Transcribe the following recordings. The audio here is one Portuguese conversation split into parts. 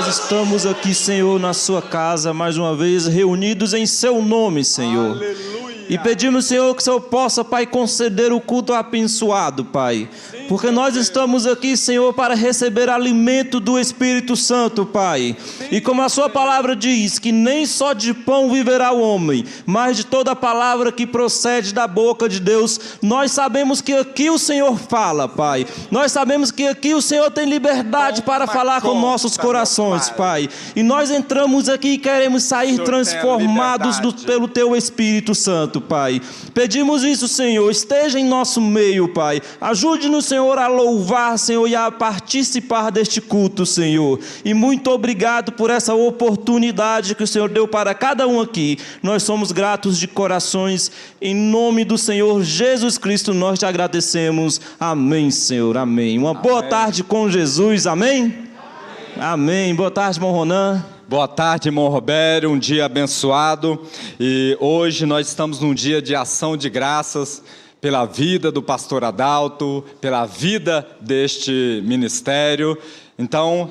nós estamos aqui, Senhor, na sua casa, mais uma vez, reunidos em seu nome, Senhor. Aleluia. E pedimos, Senhor, que o Senhor possa, Pai, conceder o culto abençoado, Pai. Porque nós estamos aqui, Senhor, para receber alimento do Espírito Santo, Pai. E como a sua palavra diz, que nem só de pão viverá o homem, mas de toda palavra que procede da boca de Deus. Nós sabemos que aqui o Senhor fala, Pai. Nós sabemos que aqui o Senhor tem liberdade para falar com nossos corações, Pai. E nós entramos aqui e queremos sair transformados pelo Teu Espírito Santo, Pai. Pedimos isso, Senhor, esteja em nosso meio, Pai. Ajude-nos, Senhor, a louvar, Senhor, e a participar deste culto, Senhor. E muito obrigado por essa oportunidade que o Senhor deu para cada um aqui. Nós somos gratos de corações. Em nome do Senhor Jesus Cristo, nós te agradecemos. Amém, Senhor. Amém. Uma boa tarde com Jesus. Amém? Amém. Boa tarde, irmão Ronan. Boa tarde, irmão Robério, um dia abençoado, e hoje nós estamos num dia de ação de graças pela vida do pastor Adalto, pela vida deste ministério. Então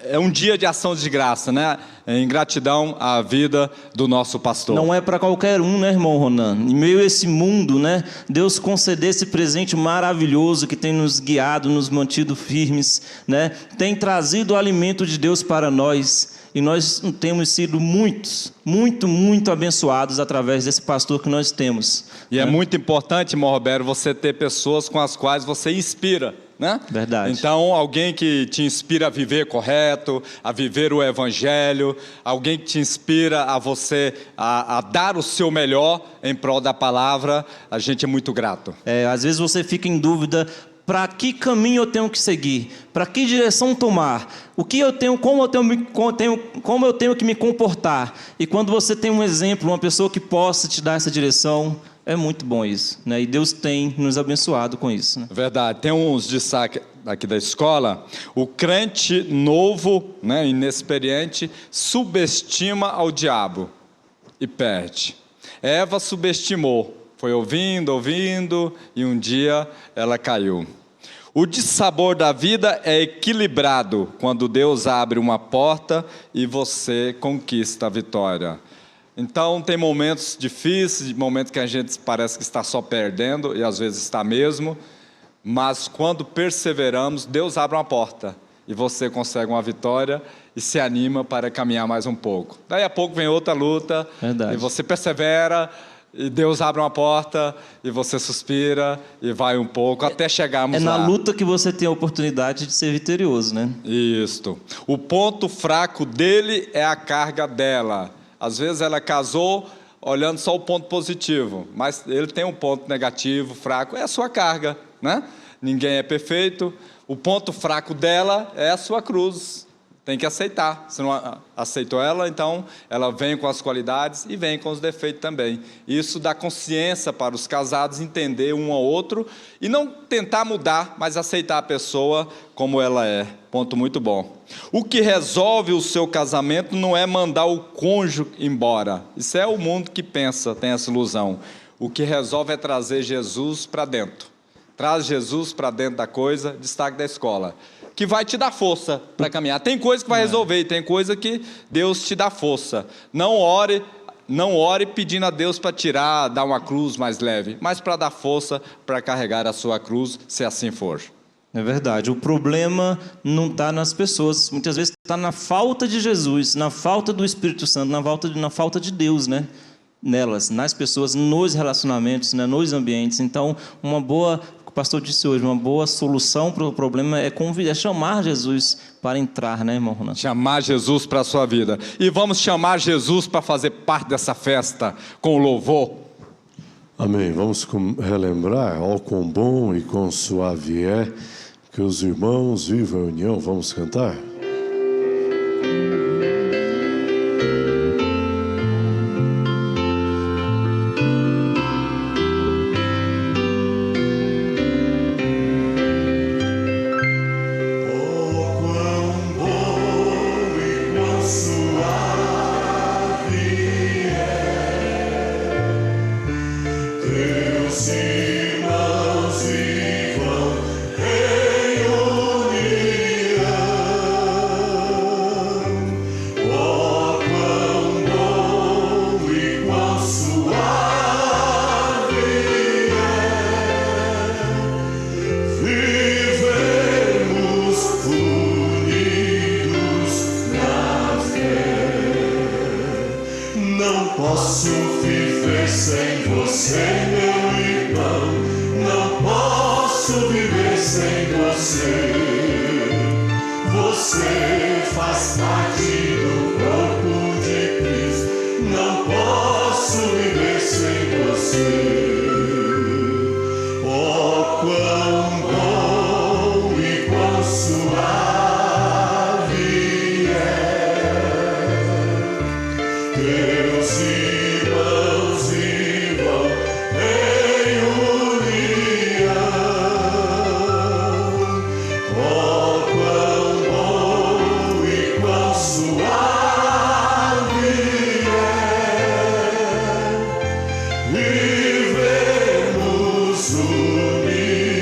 é um dia de ação de graça, né? Em gratidão à vida do nosso pastor. Não é para qualquer um, né, irmão Ronan? Em meio a esse mundo, né, Deus conceder esse presente maravilhoso que tem nos guiado, nos mantido firmes, né? Tem trazido o alimento de Deus para nós. E nós temos sido muito abençoados através desse pastor que nós temos. E é muito importante, irmão Roberto, você ter pessoas com as quais você inspira, né? Verdade. Então, alguém que te inspira a viver correto, a viver o evangelho, alguém que te inspira a você a dar o seu melhor em prol da palavra, a gente é muito grato. Às vezes você fica em dúvida: para que caminho eu tenho que seguir? Para que direção tomar? Como eu tenho que me comportar? E quando você tem um exemplo, uma pessoa que possa te dar essa direção, é muito bom isso, né? E Deus tem nos abençoado com isso, né? Verdade. Tem uns destaques aqui da escola. O crente novo, né, inexperiente, subestima ao diabo e perde. Eva subestimou. Foi ouvindo, e um dia ela caiu. O dissabor da vida é equilibrado quando Deus abre uma porta e você conquista a vitória. Então tem momentos difíceis, momentos que a gente parece que está só perdendo, e às vezes está mesmo, mas quando perseveramos, Deus abre uma porta e você consegue uma vitória e se anima para caminhar mais um pouco. Daí a pouco vem outra luta. Verdade. E você persevera, e Deus abre uma porta, e você suspira, e vai um pouco, até chegarmos lá. É na luta que você tem a oportunidade de ser vitorioso, né? Isso. O ponto fraco dele é a carga dela. Às vezes ela casou olhando só o ponto positivo, mas ele tem um ponto negativo, fraco, é a sua carga, né? Ninguém é perfeito. O ponto fraco dela é a sua cruz. Tem que aceitar. Se não aceitou ela, então ela vem com as qualidades e vem com os defeitos também. Isso dá consciência para os casados entender um ao outro e não tentar mudar, mas aceitar a pessoa como ela é. Ponto muito bom. O que resolve o seu casamento não é mandar o cônjuge embora. Isso é o mundo que pensa, tem essa ilusão. O que resolve é trazer Jesus para dentro. Traz Jesus para dentro da coisa, destaque da escola, que vai te dar força para caminhar. Tem coisa que vai resolver, e tem coisa que Deus te dá força. Não ore pedindo a Deus para tirar, dar uma cruz mais leve, mas para dar força para carregar a sua cruz, se assim for. É verdade. O problema não está nas pessoas. Muitas vezes está na falta de Jesus, na falta do Espírito Santo, na falta de Deus, né? Nelas, nas pessoas, nos relacionamentos, né? Nos ambientes. Então, uma boa... O pastor disse hoje, uma boa solução para o problema é chamar Jesus para entrar, né, irmão Ronaldo? Chamar Jesus para a sua vida. E vamos chamar Jesus para fazer parte dessa festa com louvor. Amém. Vamos relembrar, ó quão bom e quão suave é que os irmãos vivam a união. Vamos cantar? Irmãos vivam em união. você, meu irmão, não posso viver sem você. Você faz parte do corpo de Cristo, não posso viver sem você. Oh, quão bom e quão suave é teus irmãos vivam em união. Oh, quão bom e quão suave é vivermos unidos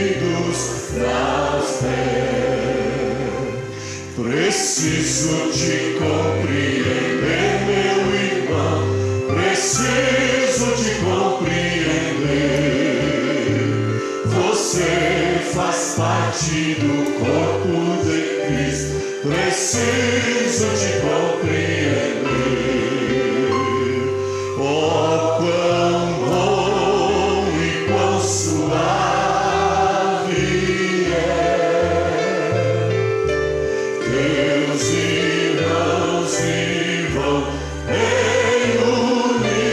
na fé. Preciso te compreender, meu irmão, preciso te compreender. Você faz parte do corpo de Cristo, preciso te compreender. Oh, quão bom e quão suave é teus irmãos vivam em união.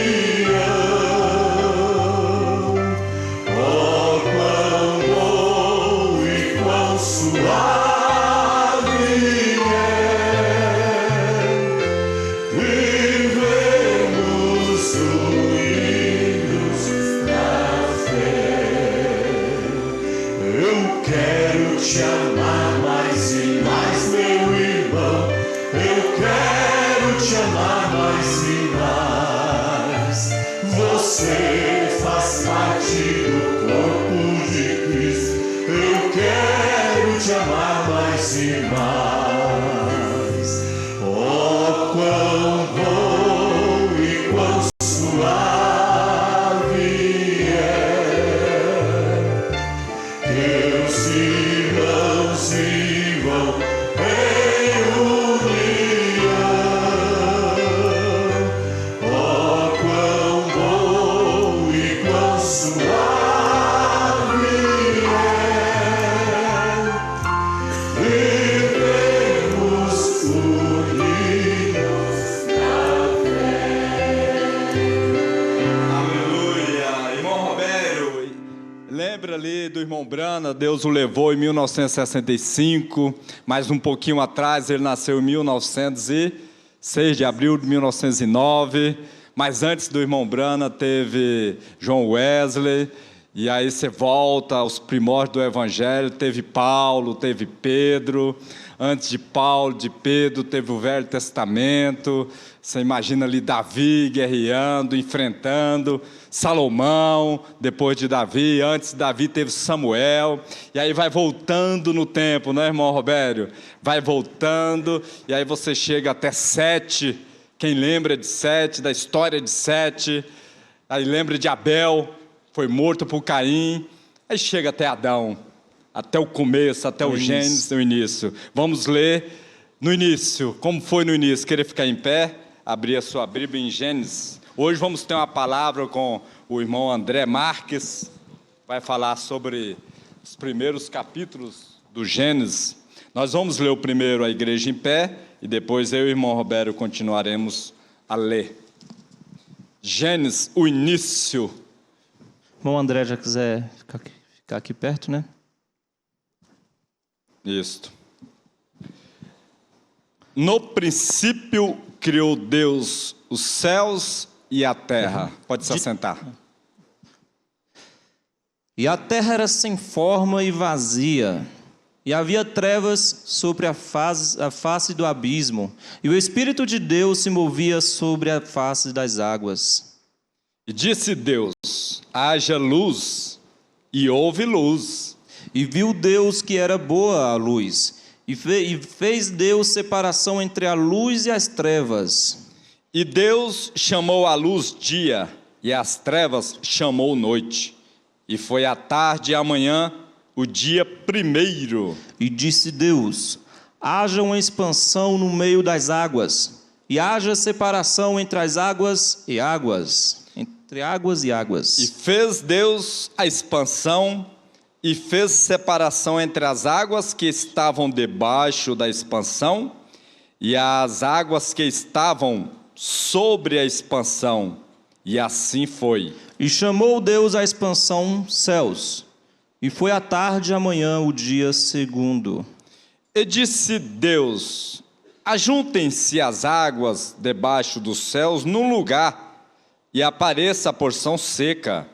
Oh, quão bom e quão suave é vivemos unidos na fé. Eu quero te amar mais e mais, meu irmão. Eu quero te amar mais e mais. Você faz parte do corpo de Cristo. Eu quero te amar mais e mais. Oh, quão bom e quão suave é teus irmãos vivam em união. Oh, quão bom e quão suave é vivermos unidos na fé. Aleluia! Irmão Roberto, lembra ali do irmão Brana? Deus o levou em 1965, mas um pouquinho atrás ele nasceu em 1906 de abril de 1909. Mas antes do irmão Brana teve João Wesley. E aí você volta aos primórdios do Evangelho, teve Paulo, teve Pedro. Antes de Paulo, de Pedro, teve o Velho Testamento. Você imagina ali Davi guerreando, enfrentando Salomão, depois de Davi. Antes de Davi teve Samuel. E aí vai voltando no tempo, né, irmão Robério? Vai voltando, e aí você chega até Sete. Quem lembra de Sete, da história de Sete? Aí lembra de Abel, foi morto por Caim. Aí chega até Adão, até o começo, até o Gênesis, no início. Vamos ler no início. Como foi no início? Querer ficar em pé? Abrir a sua Bíblia em Gênesis. Hoje vamos ter uma palavra com o irmão André Marques. Vai falar sobre os primeiros capítulos do Gênesis. Nós vamos ler o primeiro, a igreja em pé, e depois eu e o irmão Roberto continuaremos a ler. Gênesis, o início. Irmão André, já quiser ficar aqui perto, né? Isto. No princípio criou Deus os céus e a terra. Pode se assentar. E a terra era sem forma e vazia, e havia trevas sobre a face do abismo, e o Espírito de Deus se movia sobre a face das águas. E disse Deus: haja luz, e houve luz. E viu Deus que era boa a luz, e fez Deus separação entre a luz e as trevas. E Deus chamou a luz dia, e as trevas chamou noite. E foi a tarde e a manhã, o dia primeiro. E disse Deus: haja uma expansão no meio das águas, e haja separação entre as águas e águas. entre águas e águas. E fez Deus a expansão e fez separação entre as águas que estavam debaixo da expansão e as águas que estavam sobre a expansão. E assim foi. E chamou Deus a expansão céus. E foi à tarde e amanhã o dia segundo. E disse Deus: ajuntem-se as águas debaixo dos céus num lugar, e apareça a porção seca.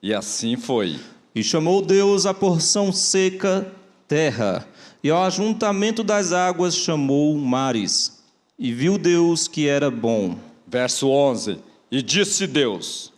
E assim foi. E chamou Deus a porção seca terra, e ao ajuntamento das águas chamou mares. E viu Deus que era bom. Verso 11. E disse Deus: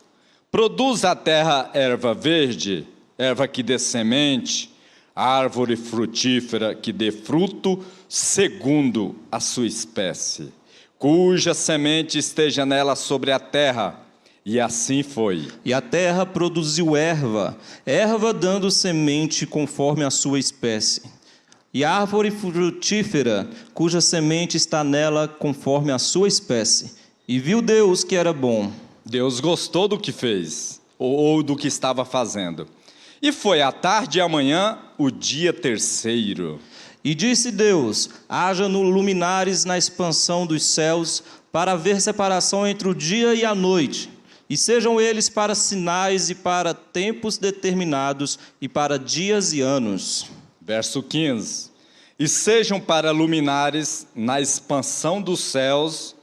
produz a terra erva verde, erva que dê semente, árvore frutífera que dê fruto segundo a sua espécie, cuja semente esteja nela sobre a terra. E assim foi. E a terra produziu erva, erva dando semente conforme a sua espécie. E árvore frutífera, cuja semente está nela conforme a sua espécie. E viu Deus que era bom. Deus gostou do que fez, ou do que estava fazendo. E foi à tarde e amanhã o dia terceiro. E disse Deus: haja luminares na expansão dos céus, para haver separação entre o dia e a noite. E sejam eles para sinais e para tempos determinados, e para dias e anos. Verso 15. E sejam para luminares na expansão dos céus,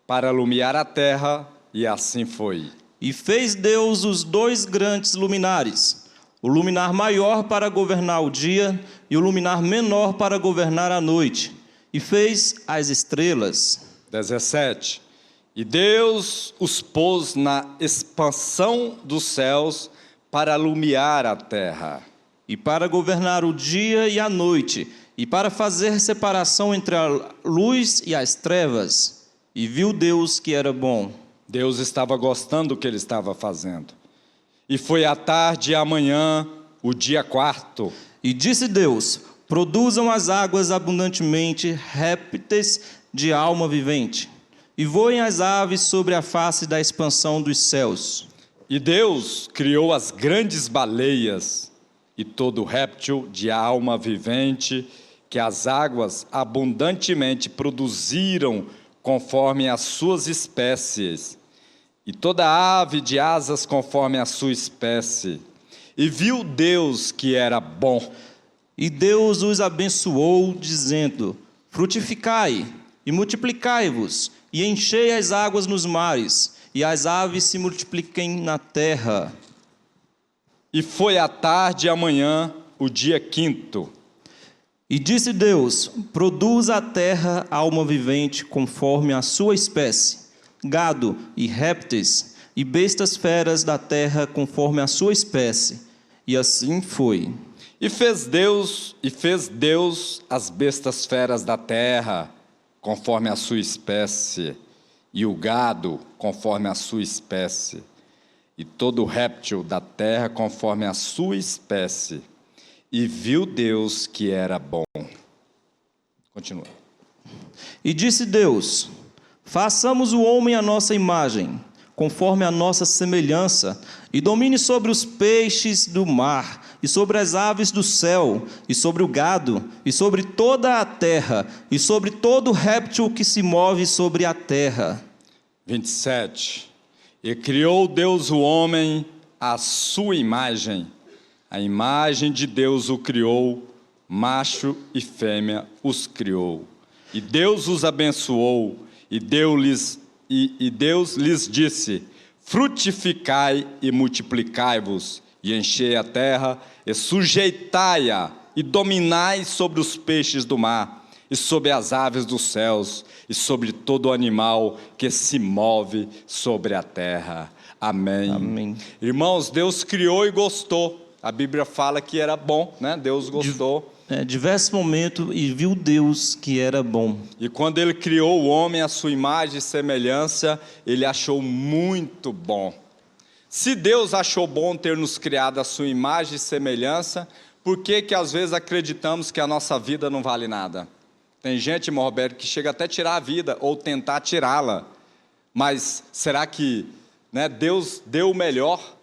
para alumiar a terra, e assim foi. E fez Deus os 2 grandes luminares, o luminar maior para governar o dia, e o luminar menor para governar a noite. E fez as estrelas. 17. E Deus os pôs na expansão dos céus para alumiar a terra. E para governar o dia e a noite, e para fazer separação entre a luz e as trevas. E viu Deus que era bom. Deus estava gostando do que ele estava fazendo. E foi à tarde e amanhã o dia quarto. E disse Deus: produzam as águas abundantemente répteis de alma vivente, e voem as aves sobre a face da expansão dos céus. E Deus criou as grandes baleias e todo réptil de alma vivente que as águas abundantemente produziram conforme as suas espécies, e toda ave de asas conforme a sua espécie. E viu Deus que era bom. E Deus os abençoou, dizendo: frutificai e multiplicai-vos, e enchei as águas nos mares, e as aves se multipliquem na terra. E foi à tarde e amanhã o dia quinto. E disse Deus: produza a terra alma vivente conforme a sua espécie, gado e répteis, e bestas feras da terra conforme a sua espécie. E assim foi. E fez Deus as bestas feras da terra conforme a sua espécie, e o gado conforme a sua espécie, e todo réptil da terra conforme a sua espécie. E viu Deus que era bom. Continua. E disse Deus: façamos o homem à nossa imagem, conforme a nossa semelhança, e domine sobre os peixes do mar, e sobre as aves do céu, e sobre o gado, e sobre toda a terra, e sobre todo réptil que se move sobre a terra. 27. E criou Deus o homem à sua imagem. A imagem de Deus o criou, macho e fêmea os criou. E Deus os abençoou, e Deus lhes disse: frutificai e multiplicai-vos, e enchei a terra, e sujeitai-a, e dominai sobre os peixes do mar, e sobre as aves dos céus, e sobre todo animal que se move sobre a terra. Amém. Amém. Irmãos, Deus criou e gostou. A Bíblia fala que era bom, né? Deus gostou. Diversos momentos, e viu Deus que era bom. E quando ele criou o homem à sua imagem e semelhança, ele achou muito bom. Se Deus achou bom ter nos criado à sua imagem e semelhança, por que às vezes acreditamos que a nossa vida não vale nada? Tem gente, irmão Roberto, que chega até a tirar a vida ou tentar tirá-la. Mas será que né? Deus deu o melhor,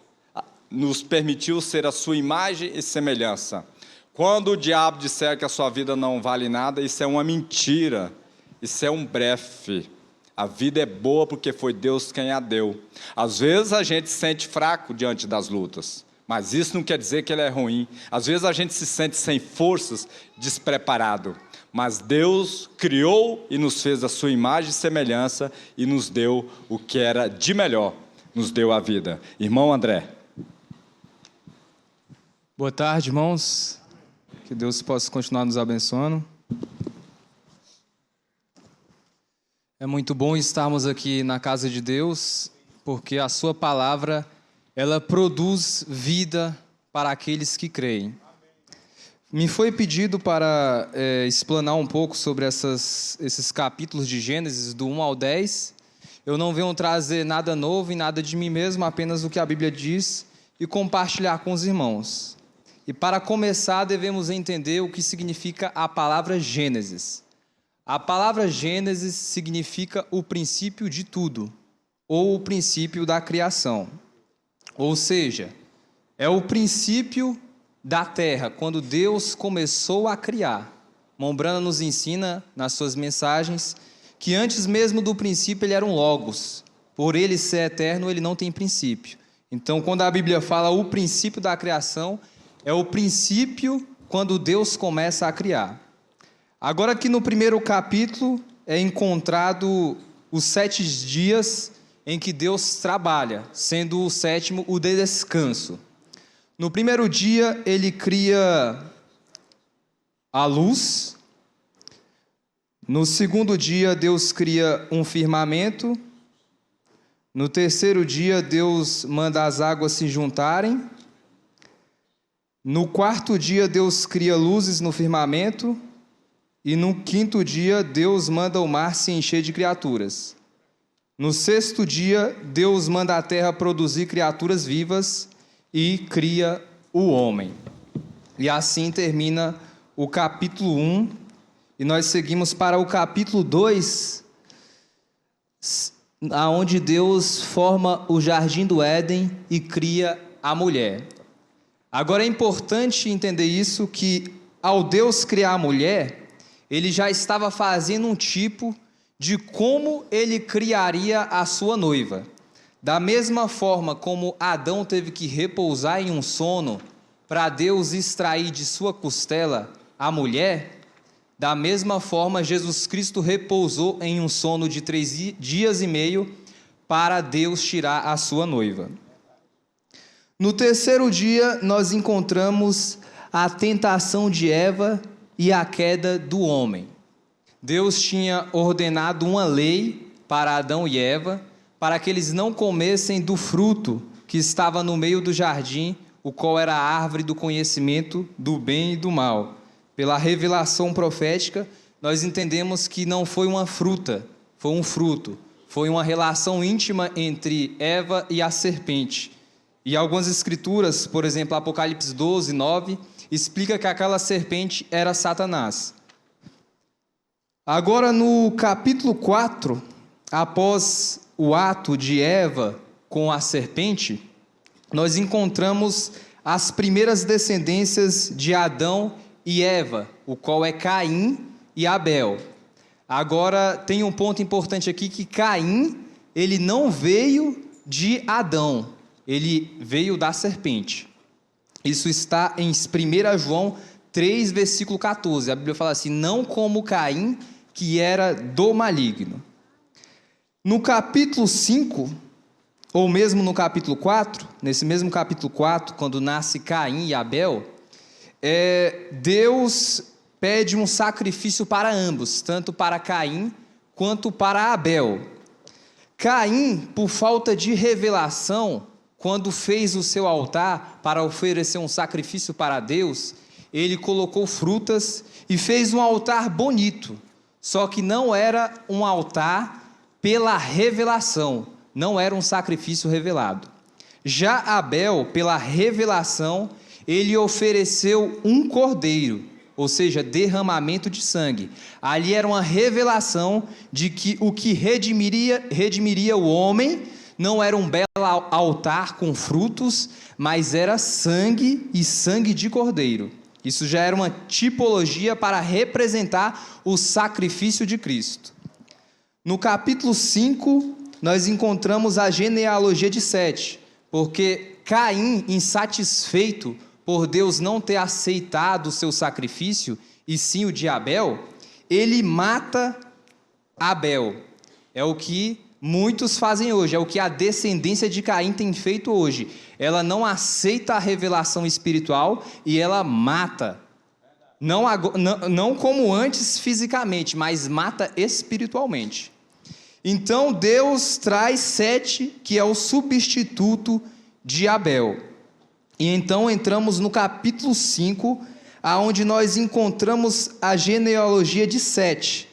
nos permitiu ser a sua imagem e semelhança. Quando o diabo disser que a sua vida não vale nada, isso é uma mentira, isso é um blefe. A vida é boa porque foi Deus quem a deu. Às vezes a gente se sente fraco diante das lutas, mas isso não quer dizer que ele é ruim. Às vezes a gente se sente sem forças, despreparado. Mas Deus criou e nos fez a sua imagem e semelhança e nos deu o que era de melhor, nos deu a vida. Irmão André. Boa tarde, irmãos. Que Deus possa continuar nos abençoando. É muito bom estarmos aqui na casa de Deus, porque a sua palavra, ela produz vida para aqueles que creem. Me foi pedido para explanar um pouco sobre esses capítulos de Gênesis, do 1 ao 10. Eu não venho trazer nada novo e nada de mim mesmo, apenas o que a Bíblia diz e compartilhar com os irmãos. E para começar, devemos entender o que significa a palavra Gênesis. A palavra Gênesis significa o princípio de tudo, ou o princípio da criação. Ou seja, é o princípio da terra, quando Deus começou a criar. Mombrana nos ensina, nas suas mensagens, que antes mesmo do princípio ele era um logos. Por ele ser eterno, ele não tem princípio. Então, quando a Bíblia fala o princípio da criação, é o princípio quando Deus começa a criar. Agora aqui no primeiro capítulo é encontrado os 7 dias em que Deus trabalha, sendo o 7º o de descanso. No primeiro dia ele cria a luz. No segundo dia Deus cria um firmamento. No terceiro dia Deus manda as águas se juntarem. No quarto dia Deus cria luzes no firmamento. E no quinto dia, Deus manda o mar se encher de criaturas. No sexto dia, Deus manda a terra produzir criaturas vivas e cria o homem. E assim termina o capítulo 1. E nós seguimos para o capítulo 2, onde Deus forma o jardim do Éden e cria a mulher. Agora é importante entender isso, que ao Deus criar a mulher, ele já estava fazendo um tipo de como ele criaria a sua noiva. Da mesma forma como Adão teve que repousar em um sono para Deus extrair de sua costela a mulher, da mesma forma Jesus Cristo repousou em um sono de 3 dias e meio para Deus tirar a sua noiva. No terceiro dia nós encontramos a tentação de Eva e a queda do homem. Deus tinha ordenado uma lei para Adão e Eva, para que eles não comessem do fruto que estava no meio do jardim, o qual era a árvore do conhecimento do bem e do mal. Pela revelação profética, nós entendemos que não foi uma fruta, foi um fruto. Foi uma relação íntima entre Eva e a serpente. E algumas escrituras, por exemplo, Apocalipse 12, 9, explica que aquela serpente era Satanás. Agora no capítulo 4, após o ato de Eva com a serpente, nós encontramos as primeiras descendências de Adão e Eva, o qual é Caim e Abel. Agora tem um ponto importante aqui, que Caim, ele não veio de Adão, ele veio da serpente. Isso está em 1 João 3, versículo 14. A Bíblia fala assim: não como Caim, que era do maligno. No capítulo 5, ou mesmo no capítulo 4, nesse mesmo capítulo 4, quando nasce Caim e Abel, Deus pede um sacrifício para ambos, tanto para Caim quanto para Abel. Caim, por falta de revelação, quando fez o seu altar para oferecer um sacrifício para Deus, ele colocou frutas e fez um altar bonito, só que não era um altar pela revelação, não era um sacrifício revelado. Já Abel, pela revelação, ele ofereceu um cordeiro, ou seja, derramamento de sangue. Ali era uma revelação de que o que redimiria o homem não era um belo altar com frutos, mas era sangue e sangue de cordeiro. Isso já era uma tipologia para representar o sacrifício de Cristo. No capítulo 5, nós encontramos a genealogia de Sete, porque Caim, insatisfeito por Deus não ter aceitado o seu sacrifício, e sim o de Abel, ele mata Abel. É o que muitos fazem hoje, é o que a descendência de Caim tem feito hoje. Ela não aceita a revelação espiritual e ela mata. Não como antes fisicamente, mas mata espiritualmente. Então Deus traz Sete, que é o substituto de Abel. E então entramos no capítulo 5, aonde nós encontramos a genealogia de Sete.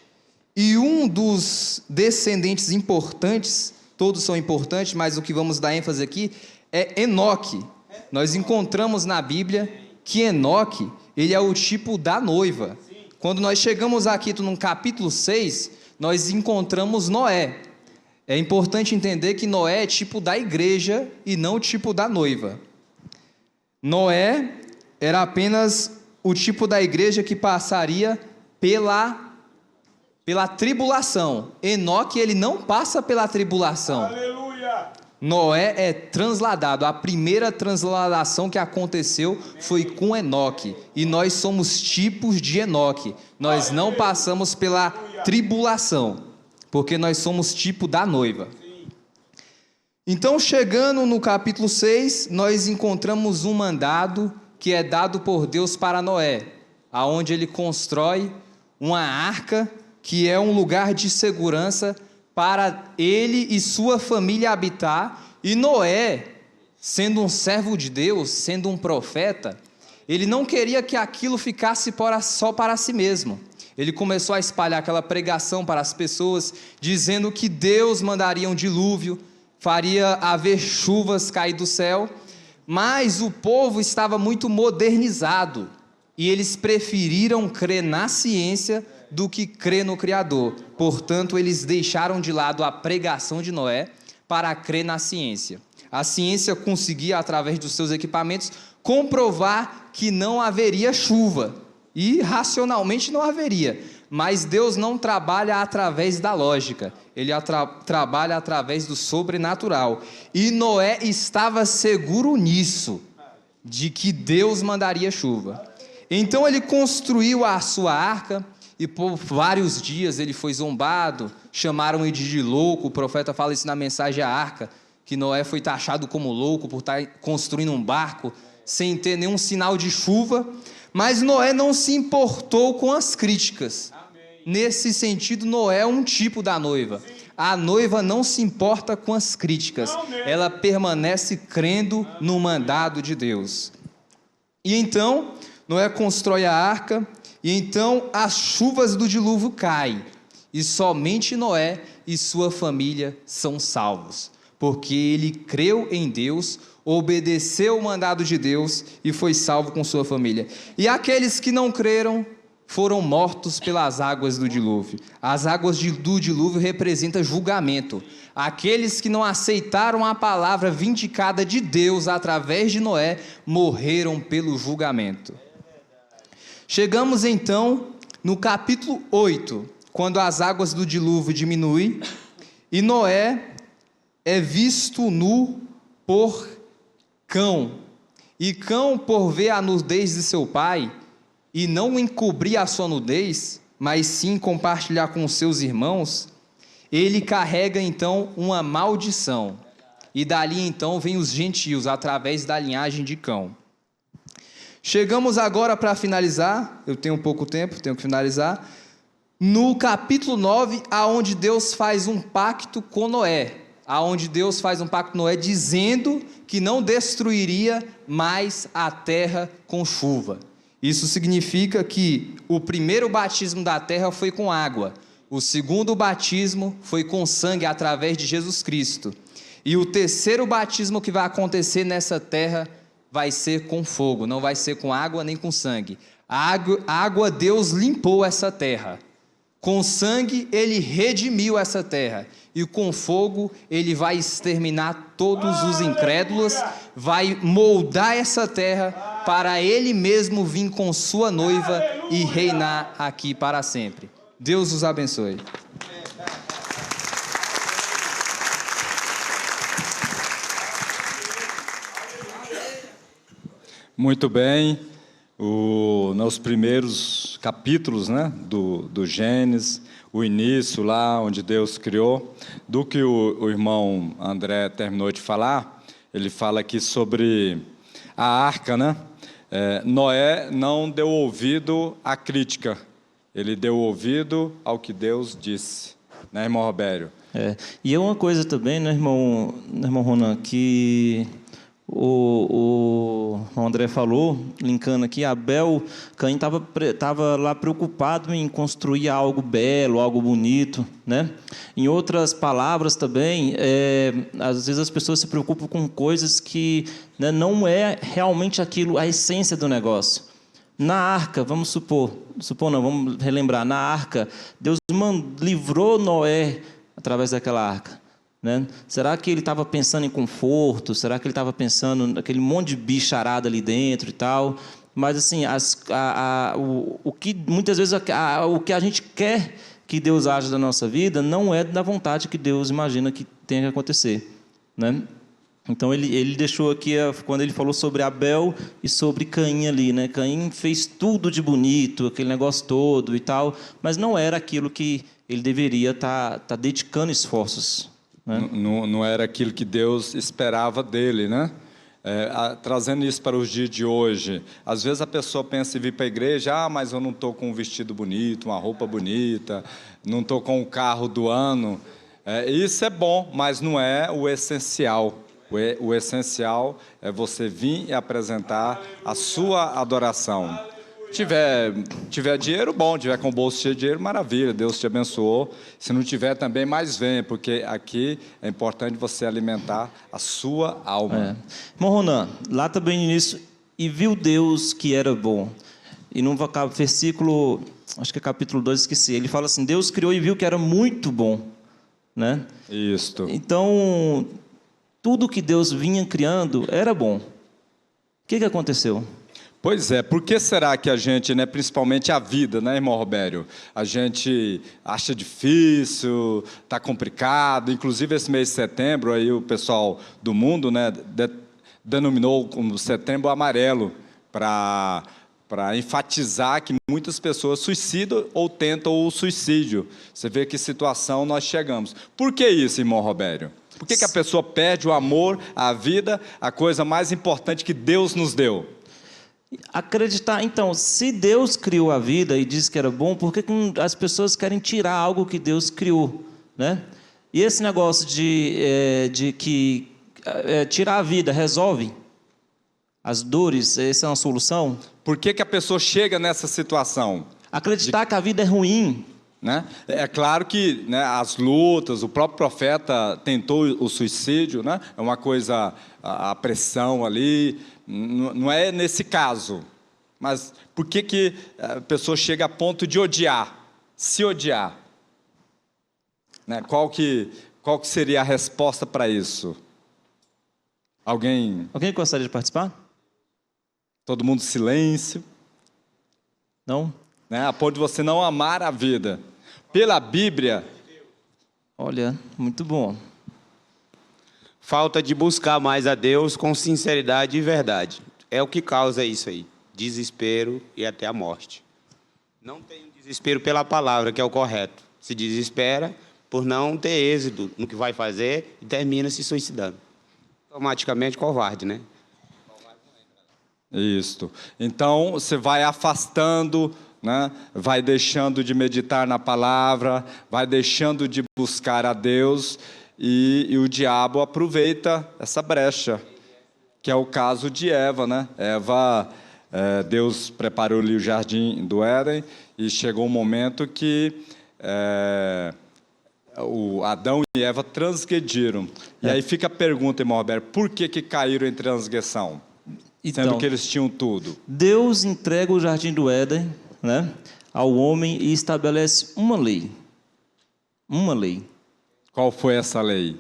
E um dos descendentes importantes, todos são importantes, mas o que vamos dar ênfase aqui é Enoque. Nós encontramos na Bíblia que Enoque, ele é o tipo da noiva. Quando nós chegamos aqui no capítulo 6, nós encontramos Noé. É importante entender que Noé é tipo da igreja e não tipo da noiva. Noé era apenas o tipo da igreja que passaria pela tribulação. Enoque, ele não passa pela tribulação. Aleluia! Noé é transladado. A primeira transladação que aconteceu foi com Enoque. E nós somos tipos de Enoque. Nós não passamos pela tribulação, porque nós somos tipo da noiva. Então, chegando no capítulo 6, nós encontramos um mandado que é dado por Deus para Noé, aonde ele constrói uma arca, que é um lugar de segurança para ele e sua família habitar. E Noé, sendo um servo de Deus, sendo um profeta, ele não queria que aquilo ficasse só para si mesmo. Ele começou a espalhar aquela pregação para as pessoas, dizendo que Deus mandaria um dilúvio, faria haver chuvas cair do céu, mas o povo estava muito modernizado, e eles preferiram crer na ciência do que crer no Criador. Portanto, eles deixaram de lado a pregação de Noé para crer na ciência. A ciência conseguia, através dos seus equipamentos, comprovar que não haveria chuva, e racionalmente não haveria, mas Deus não trabalha através da lógica, Ele trabalha através do sobrenatural, e Noé estava seguro nisso, de que Deus mandaria chuva. Então ele construiu a sua arca, e por vários dias ele foi zombado, chamaram ele de louco. O profeta fala isso na mensagem à arca, que Noé foi taxado como louco por estar construindo um barco sem ter nenhum sinal de chuva, mas Noé não se importou com as críticas. Amém. Nesse sentido, Noé é um tipo da noiva. Sim. A noiva não se importa com as críticas, ela permanece crendo no mandado de Deus. E então, Noé constrói a arca, e então as chuvas do dilúvio caem, e somente Noé e sua família são salvos, porque ele creu em Deus, obedeceu o mandado de Deus e foi salvo com sua família. E aqueles que não creram foram mortos pelas águas do dilúvio. As águas do dilúvio representam julgamento. Aqueles que não aceitaram a palavra vindicada de Deus através de Noé morreram pelo julgamento. Chegamos então no capítulo 8, quando as águas do dilúvio diminuem e Noé é visto nu por Cão. E Cão, por ver a nudez de seu pai e não encobrir a sua nudez, mas sim compartilhar com os seus irmãos, ele carrega então uma maldição. E dali então vem os gentios, através da linhagem de Cão. Chegamos agora para finalizar, eu tenho pouco tempo, tenho que finalizar, no capítulo 9, aonde Deus faz um pacto com Noé, aonde Deus faz um pacto com Noé, dizendo que não destruiria mais a terra com chuva. Isso significa que o primeiro batismo da terra foi com água, o segundo batismo foi com sangue através de Jesus Cristo, e o terceiro batismo que vai acontecer nessa terra vai ser com fogo, não vai ser com água nem com sangue. A água Deus limpou essa terra. Com sangue ele redimiu essa terra, e com fogo ele vai exterminar todos os incrédulos, vai moldar essa terra para ele mesmo vir com sua noiva e reinar aqui para sempre. Deus os abençoe. Muito bem, nos primeiros capítulos, né, do Gênesis, o início lá onde Deus criou, do que o irmão André terminou de falar, ele fala aqui sobre a arca, né? Noé não deu ouvido à crítica, ele deu ouvido ao que Deus disse, né, irmão Robério? E é uma coisa também, né, irmão Ronan, que o André falou, linkando aqui, Caim estava lá preocupado em construir algo belo, algo bonito, né? Em outras palavras também, às vezes as pessoas se preocupam com coisas que, né, não é realmente aquilo, a essência do negócio. Na arca, vamos relembrar, na arca, Deus livrou Noé através daquela arca. Né? Será que ele estava pensando em conforto? Será que ele estava pensando naquele monte de bicharada ali dentro e tal? Mas assim, o que muitas vezes o que a gente quer que Deus haja da nossa vida não é da vontade que Deus imagina que tenha que acontecer, né? Então ele deixou aqui, quando ele falou sobre Abel e sobre Caim ali, né? Caim fez tudo de bonito, aquele negócio todo e tal, mas não era aquilo que ele deveria estar dedicando esforços. Né? Não era aquilo que Deus esperava dele, né? Trazendo isso para os dias de hoje, às vezes a pessoa pensa em vir para a igreja, mas eu não estou com um vestido bonito, uma roupa bonita, não estou com o carro do ano. Isso é bom, mas não é o essencial. O essencial é você vir e apresentar a sua adoração. Tiver dinheiro, bom. Tiver com o bolso cheio de dinheiro, maravilha. Deus te abençoou. Se não tiver também, mais venha, porque aqui é importante você alimentar a sua alma. Irmão Ronan, lá também no início, e viu Deus que era bom. E no versículo, acho que é capítulo 2, esqueci. Ele fala assim, Deus criou e viu que era muito bom. Né? Isto. Então, tudo que Deus vinha criando era bom. O que aconteceu? Pois é, por que será que a gente, né, principalmente a vida, né, irmão Robério, a gente acha difícil, está complicado, inclusive esse mês de setembro, aí o pessoal do mundo, né, denominou como Setembro Amarelo, para enfatizar que muitas pessoas suicidam ou tentam o suicídio. Você vê que situação nós chegamos. Por que isso, irmão Robério? Por que a pessoa perde o amor, a vida, a coisa mais importante que Deus nos deu? Acreditar, então, se Deus criou a vida e disse que era bom, por que as pessoas querem tirar algo que Deus criou, né? E esse negócio de que tirar a vida resolve as dores, essa é uma solução? Por que a pessoa chega nessa situação? Acreditar que a vida é ruim. Né? É claro que, né, as lutas, o próprio profeta tentou o suicídio, né? É uma coisa, a pressão ali, não é nesse caso. Mas por que a pessoa chega a ponto de odiar, se odiar? Né? Qual que seria a resposta para isso? Alguém gostaria de participar? Todo mundo silêncio. Não? Né? A ponto de você não amar a vida. Pela Bíblia. Olha, muito bom. Falta de buscar mais a Deus com sinceridade e verdade. É o que causa isso aí. Desespero e até a morte. Não tem desespero pela palavra, que é o correto. Se desespera por não ter êxito no que vai fazer e termina se suicidando. Automaticamente covarde, né? Isso. Então, você vai afastando, né? Vai deixando de meditar na palavra, vai deixando de buscar a Deus e o diabo aproveita essa brecha, que é o caso de Eva, né? Deus preparou-lhe o jardim do Éden e chegou um momento que o Adão e Eva transgrediram. E aí fica a pergunta, irmão Roberto, por que caíram em transgressão? Então, Sendo que eles tinham tudo. Deus entrega o jardim do Éden, né, ao homem e estabelece uma lei. Uma lei. Qual foi essa lei?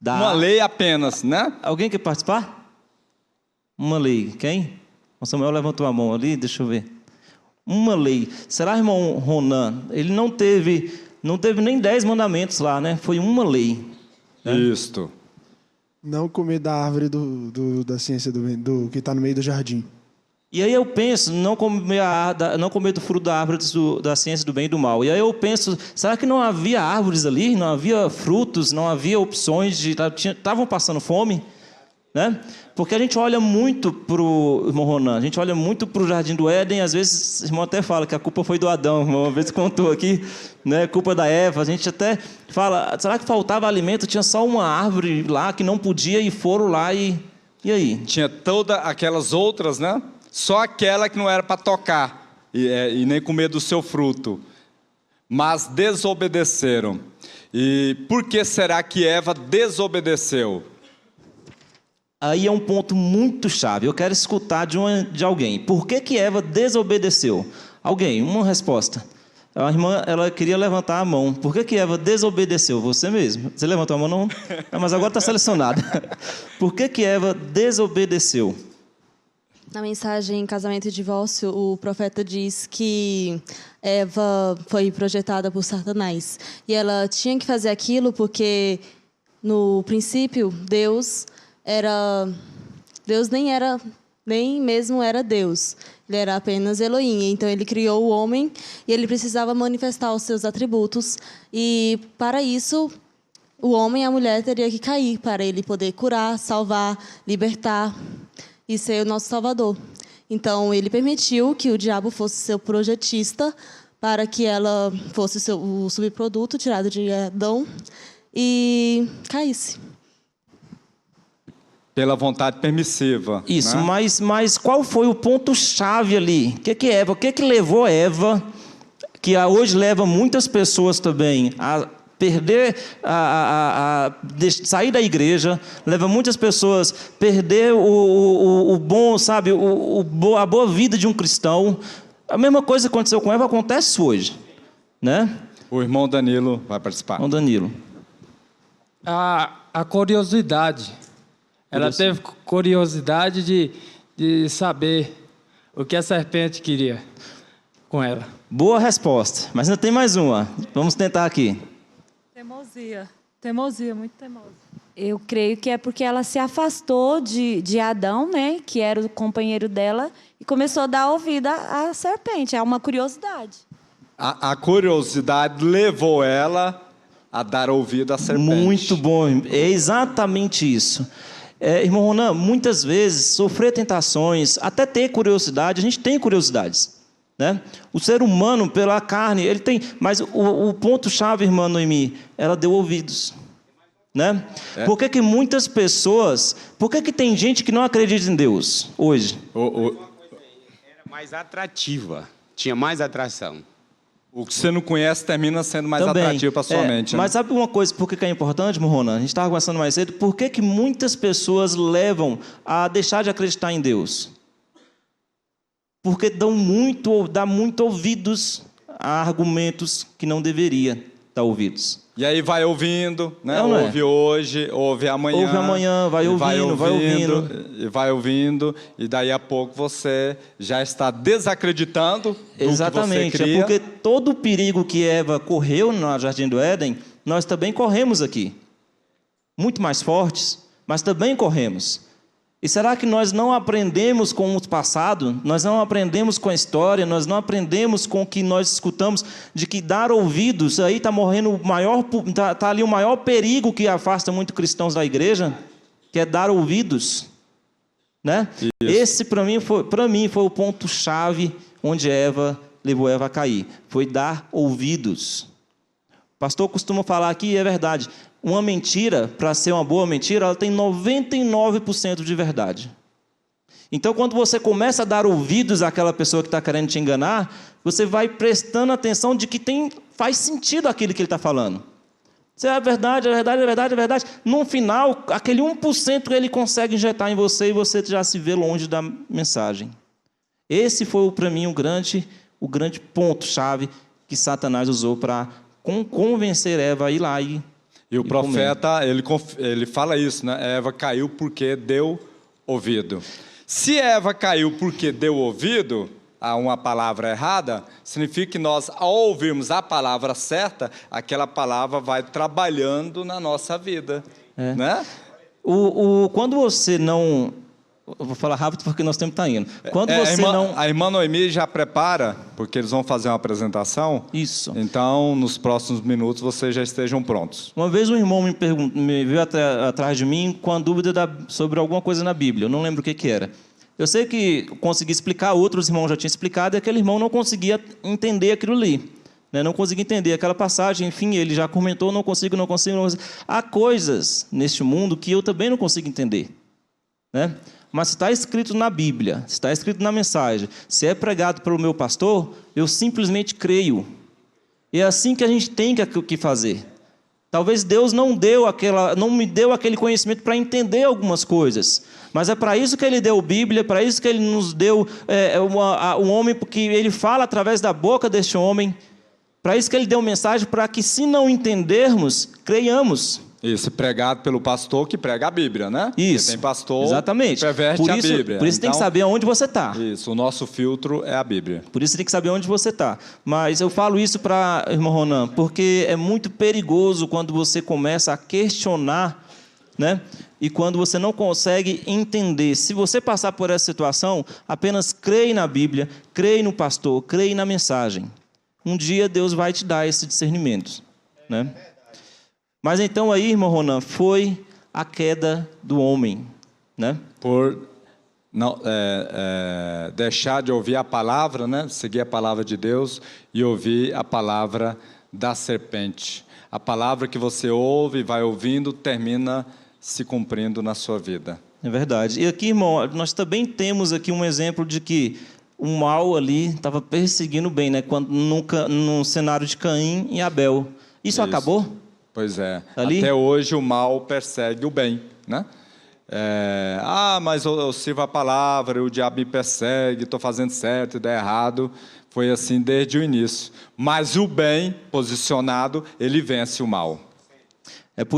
Da... Uma lei apenas, né? Alguém quer participar? Uma lei. Quem? O Samuel levantou a mão ali, deixa eu ver. Uma lei. Será, irmão Ronan? Ele não teve nem 10 mandamentos lá, né? Foi uma lei. Isto. Não comer da árvore da ciência do que está no meio do jardim. E aí eu penso, não comer do fruto da árvore da ciência do bem e do mal. E aí eu penso, será que não havia árvores ali? Não havia frutos? Não havia opções? Estavam passando fome? Né? Porque a gente olha muito para o irmão Ronan, a gente olha muito para o Jardim do Éden, às vezes o irmão até fala que a culpa foi do Adão, uma vez contou aqui, né? Culpa da Eva, a gente até fala, será que faltava alimento? Tinha só uma árvore lá que não podia e foram lá e aí? Tinha todas aquelas outras, né? Só aquela que não era para tocar e nem comer do seu fruto. Mas desobedeceram. E por que será que Eva desobedeceu? Aí é um ponto muito chave. Eu quero escutar de alguém. Por que Eva desobedeceu? Alguém, uma resposta. A irmã, ela queria levantar a mão. Por que Eva desobedeceu? Você mesmo. Você levantou a mão, não? Não, mas agora está selecionada. Por que Eva desobedeceu? Na mensagem Casamento e Divórcio, o profeta diz que Eva foi projetada por Satanás. E ela tinha que fazer aquilo porque, no princípio, Deus nem mesmo era Deus. Ele era apenas Elohim. Então, ele criou o homem e ele precisava manifestar os seus atributos. E, para isso, o homem e a mulher teriam que cair para ele poder curar, salvar, libertar e ser o nosso Salvador. Então, ele permitiu que o diabo fosse seu projetista para que ela fosse o subproduto tirado de Adão e caísse. Pela vontade permissiva. Isso, né? mas qual foi o ponto-chave ali? O que levou Eva, que hoje leva muitas pessoas também a perder, sair da igreja, leva muitas pessoas a perder o bom, sabe, a boa vida de um cristão. A mesma coisa que aconteceu com Eva acontece hoje, né? O irmão Danilo vai participar. Irmão Danilo. A curiosidade. Ela teve curiosidade de saber o que a serpente queria com ela. Boa resposta, mas ainda tem mais uma. Vamos tentar aqui. Teimosia, muito teimosa. Eu creio que é porque ela se afastou de Adão, né, que era o companheiro dela, e começou a dar ouvido à serpente. É uma curiosidade. A curiosidade levou ela a dar ouvido à serpente. Muito bom, é exatamente isso. Irmão Ronan, muitas vezes sofrer tentações, até ter curiosidade, a gente tem curiosidades, né? O ser humano, pela carne, ele tem, mas o ponto-chave, irmã Noemi, ela deu ouvidos, né? Por que muitas pessoas, por que tem gente que não acredita em Deus hoje? Era mais atrativa, tinha mais atração. O que você não conhece termina sendo mais Também, atrativo para sua mente. Mas sabe uma coisa, por que é importante, Ronan? A gente estava conversando mais cedo. Por que muitas pessoas levam a deixar de acreditar em Deus? Porque dá muito ouvidos a argumentos que não deveria dar ouvidos. E aí vai ouvindo, né? Não é? Ouve hoje, ouve amanhã. Ouve amanhã, vai ouvindo. E vai ouvindo, e daí a pouco você já está desacreditando do Exatamente, que você cria. É porque todo o perigo que Eva correu no Jardim do Éden, nós também corremos aqui. Muito mais fortes, mas também corremos. E será que nós não aprendemos com o passado? Nós não aprendemos com a história? Nós não aprendemos com o que nós escutamos de que dar ouvidos, aí está morrendo tá ali o maior perigo que afasta muitos cristãos da igreja, que é dar ouvidos, né? Esse para mim foi o ponto chave onde levou Eva a cair, foi dar ouvidos. O pastor costuma falar aqui, e é verdade. Uma mentira, para ser uma boa mentira, ela tem 99% de verdade. Então, quando você começa a dar ouvidos àquela pessoa que está querendo te enganar, você vai prestando atenção de que faz sentido aquilo que ele está falando. Se é verdade, é verdade, é verdade, é verdade. No final, aquele 1% ele consegue injetar em você e você já se vê longe da mensagem. Esse foi, para mim, o grande ponto-chave que Satanás usou para convencer Eva a ir lá e o comer. profeta, ele fala isso, né? Eva caiu porque deu ouvido. Se Eva caiu porque deu ouvido a uma palavra errada, significa que nós, ao ouvirmos a palavra certa, aquela palavra vai trabalhando na nossa vida. Né? Quando você não... Eu vou falar rápido porque nosso tempo está indo. Quando você a irmã Noemi já prepara, porque eles vão fazer uma apresentação. Isso. Então, nos próximos minutos, vocês já estejam prontos. Uma vez um irmão me veio atrás de mim com a dúvida sobre alguma coisa na Bíblia. Eu não lembro o que era. Eu sei que consegui explicar, outros irmãos já tinham explicado, e aquele irmão não conseguia entender aquilo ali. Né? Não conseguia entender aquela passagem, enfim, ele já comentou, não consigo. Há coisas neste mundo que eu também não consigo entender. Né? Mas se está escrito na Bíblia, se está escrito na mensagem, se é pregado pelo meu pastor, eu simplesmente creio. E é assim que a gente tem que fazer. Talvez Deus não me deu aquele conhecimento para entender algumas coisas, mas é para isso que Ele deu Bíblia, para isso que Ele nos deu um homem, porque Ele fala através da boca deste homem, para isso que Ele deu mensagem, para que, se não entendermos, creiamos. Isso, pregado pelo pastor que prega a Bíblia, né? Isso. Porque tem pastor exatamente. que perverte a Bíblia. Por isso tem que saber onde você está. Isso, o nosso filtro é a Bíblia. Por isso tem que saber onde você está. Mas eu falo isso para irmão Ronan, porque é muito perigoso quando você começa a questionar, né? E quando você não consegue entender. Se você passar por essa situação, apenas creia na Bíblia, creia no pastor, creia na mensagem. Um dia Deus vai te dar esse discernimento, né? Mas então aí, irmão Ronan, foi a queda do homem, né? Por não, deixar de ouvir a palavra, né? Seguir a palavra de Deus e ouvir a palavra da serpente. A palavra que você ouve e vai ouvindo termina se cumprindo na sua vida. É verdade. E aqui, irmão, nós também temos aqui um exemplo de que o mal ali estava perseguindo o bem, né? No cenário de Caim e Abel. Isso acabou? Pois é. Ali? Até hoje o mal persegue o bem, né? Mas eu sirvo a palavra, o diabo me persegue, estou fazendo certo e dá errado. Foi assim desde o início. Mas o bem posicionado, ele vence o mal.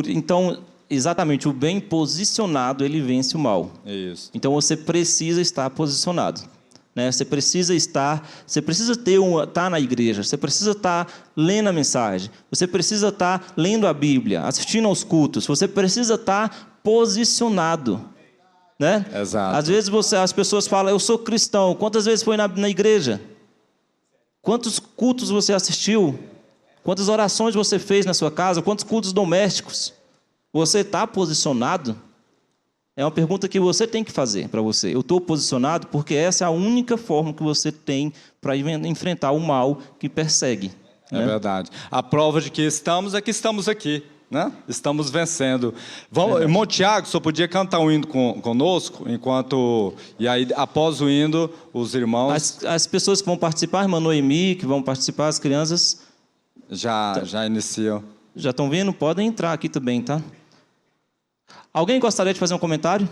Então, exatamente, o bem posicionado, ele vence o mal. Isso. Então, você precisa estar posicionado. Né? Você precisa estar na igreja, você precisa estar lendo a mensagem, você precisa estar lendo a Bíblia, assistindo aos cultos, você precisa estar posicionado. Né? Exato. Às vezes as pessoas falam, eu sou cristão. Quantas vezes foi na igreja? Quantos cultos você assistiu? Quantas orações você fez na sua casa? Quantos cultos domésticos? Você está posicionado? É uma pergunta que você tem que fazer para você. Eu estou posicionado porque essa é a única forma que você tem para enfrentar o mal que persegue. É verdade. A prova de que estamos é que estamos aqui, né? Estamos vencendo. Irmão Tiago, o senhor podia cantar um hino conosco? E aí, após o hino, os irmãos... As pessoas que vão participar, a irmã Noemi, que vão participar, as crianças... Já iniciam. Já estão vendo? Podem entrar aqui também, tá? Alguém gostaria de fazer um comentário?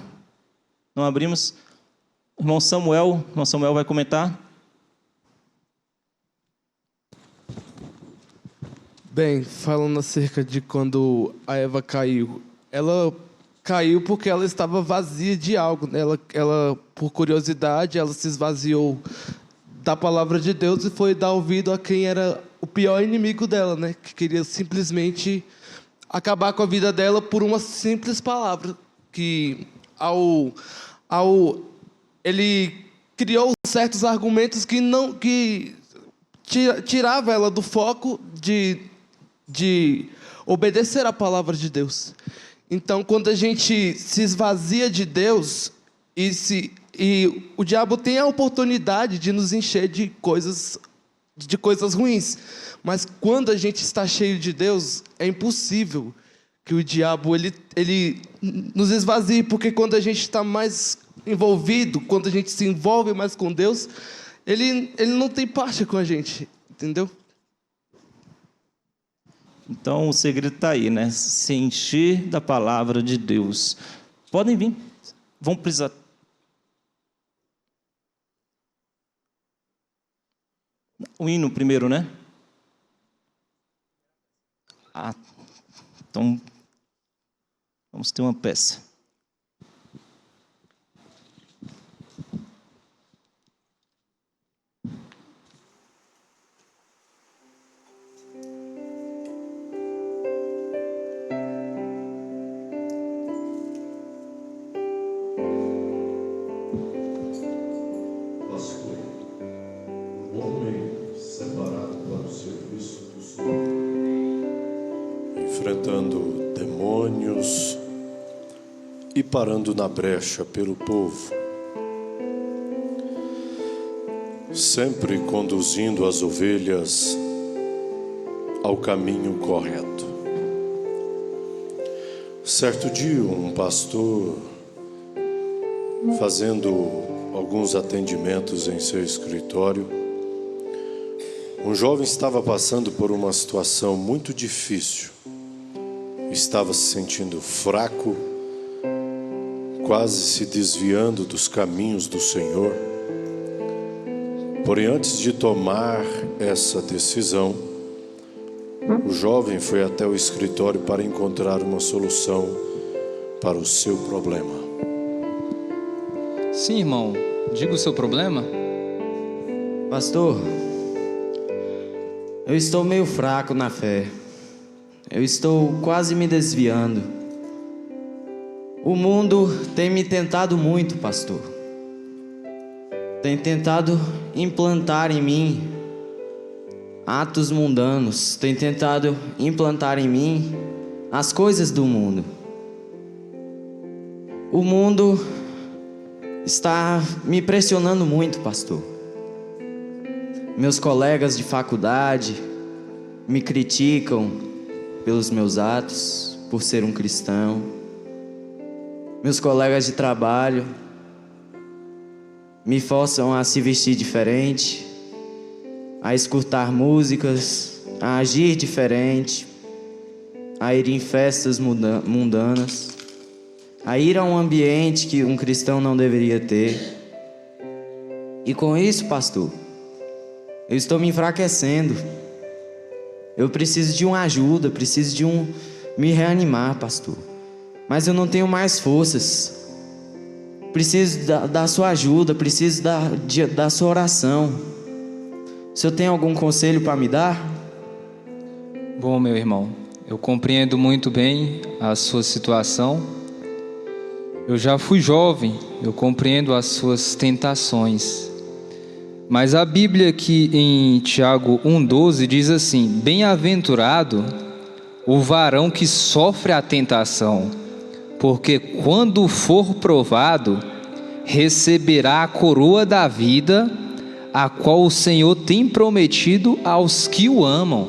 Não abrimos. Irmão Samuel vai comentar. Bem, falando acerca de quando a Eva caiu. Ela caiu porque ela estava vazia de algo. Ela, por curiosidade, ela se esvaziou da palavra de Deus e foi dar ouvido a quem era o pior inimigo dela, né? Que queria simplesmente acabar com a vida dela por uma simples palavra, que ele criou certos argumentos que tirava ela do foco de obedecer à palavra de Deus. Então, quando a gente se esvazia de Deus e o diabo tem a oportunidade de nos encher de coisas ruins. Mas quando a gente está cheio de Deus, é impossível que o diabo ele nos esvazie, porque quando a gente está mais envolvido, quando a gente se envolve mais com Deus, ele não tem parte com a gente, entendeu? Então o segredo está aí, né? Se encher da palavra de Deus. Podem vir, vão precisar. O hino primeiro, né? Então, vamos ter uma peça. Enfrentando demônios e parando na brecha pelo povo, sempre conduzindo as ovelhas ao caminho correto. Certo dia, um pastor, fazendo alguns atendimentos em seu escritório, um jovem estava passando por uma situação muito difícil. Estava se sentindo fraco, quase se desviando dos caminhos do Senhor. Porém, antes de tomar essa decisão, o jovem foi até o escritório para encontrar uma solução para o seu problema. Sim, irmão. Diga o seu problema. Pastor, eu estou meio fraco na fé. Eu estou quase me desviando. O mundo tem me tentado muito, pastor. Tem tentado implantar em mim atos mundanos. Tem tentado implantar em mim as coisas do mundo. O mundo está me pressionando muito, pastor. Meus colegas de faculdade me criticam pelos meus atos, por ser um cristão. Meus colegas de trabalho me forçam a se vestir diferente, a escutar músicas, a agir diferente, a ir em festas mundanas, a ir a um ambiente que um cristão não deveria ter. E com isso, pastor, eu estou me enfraquecendo. Eu preciso de uma ajuda, preciso de me reanimar, pastor. Mas eu não tenho mais forças. Preciso da sua ajuda, preciso da sua oração. O senhor tem algum conselho para me dar? Bom, meu irmão, eu compreendo muito bem a sua situação. Eu já fui jovem, eu compreendo as suas tentações. Mas a Bíblia aqui em Tiago 1,12 diz assim: bem-aventurado o varão que sofre a tentação, porque quando for provado, receberá a coroa da vida, a qual o Senhor tem prometido aos que o amam.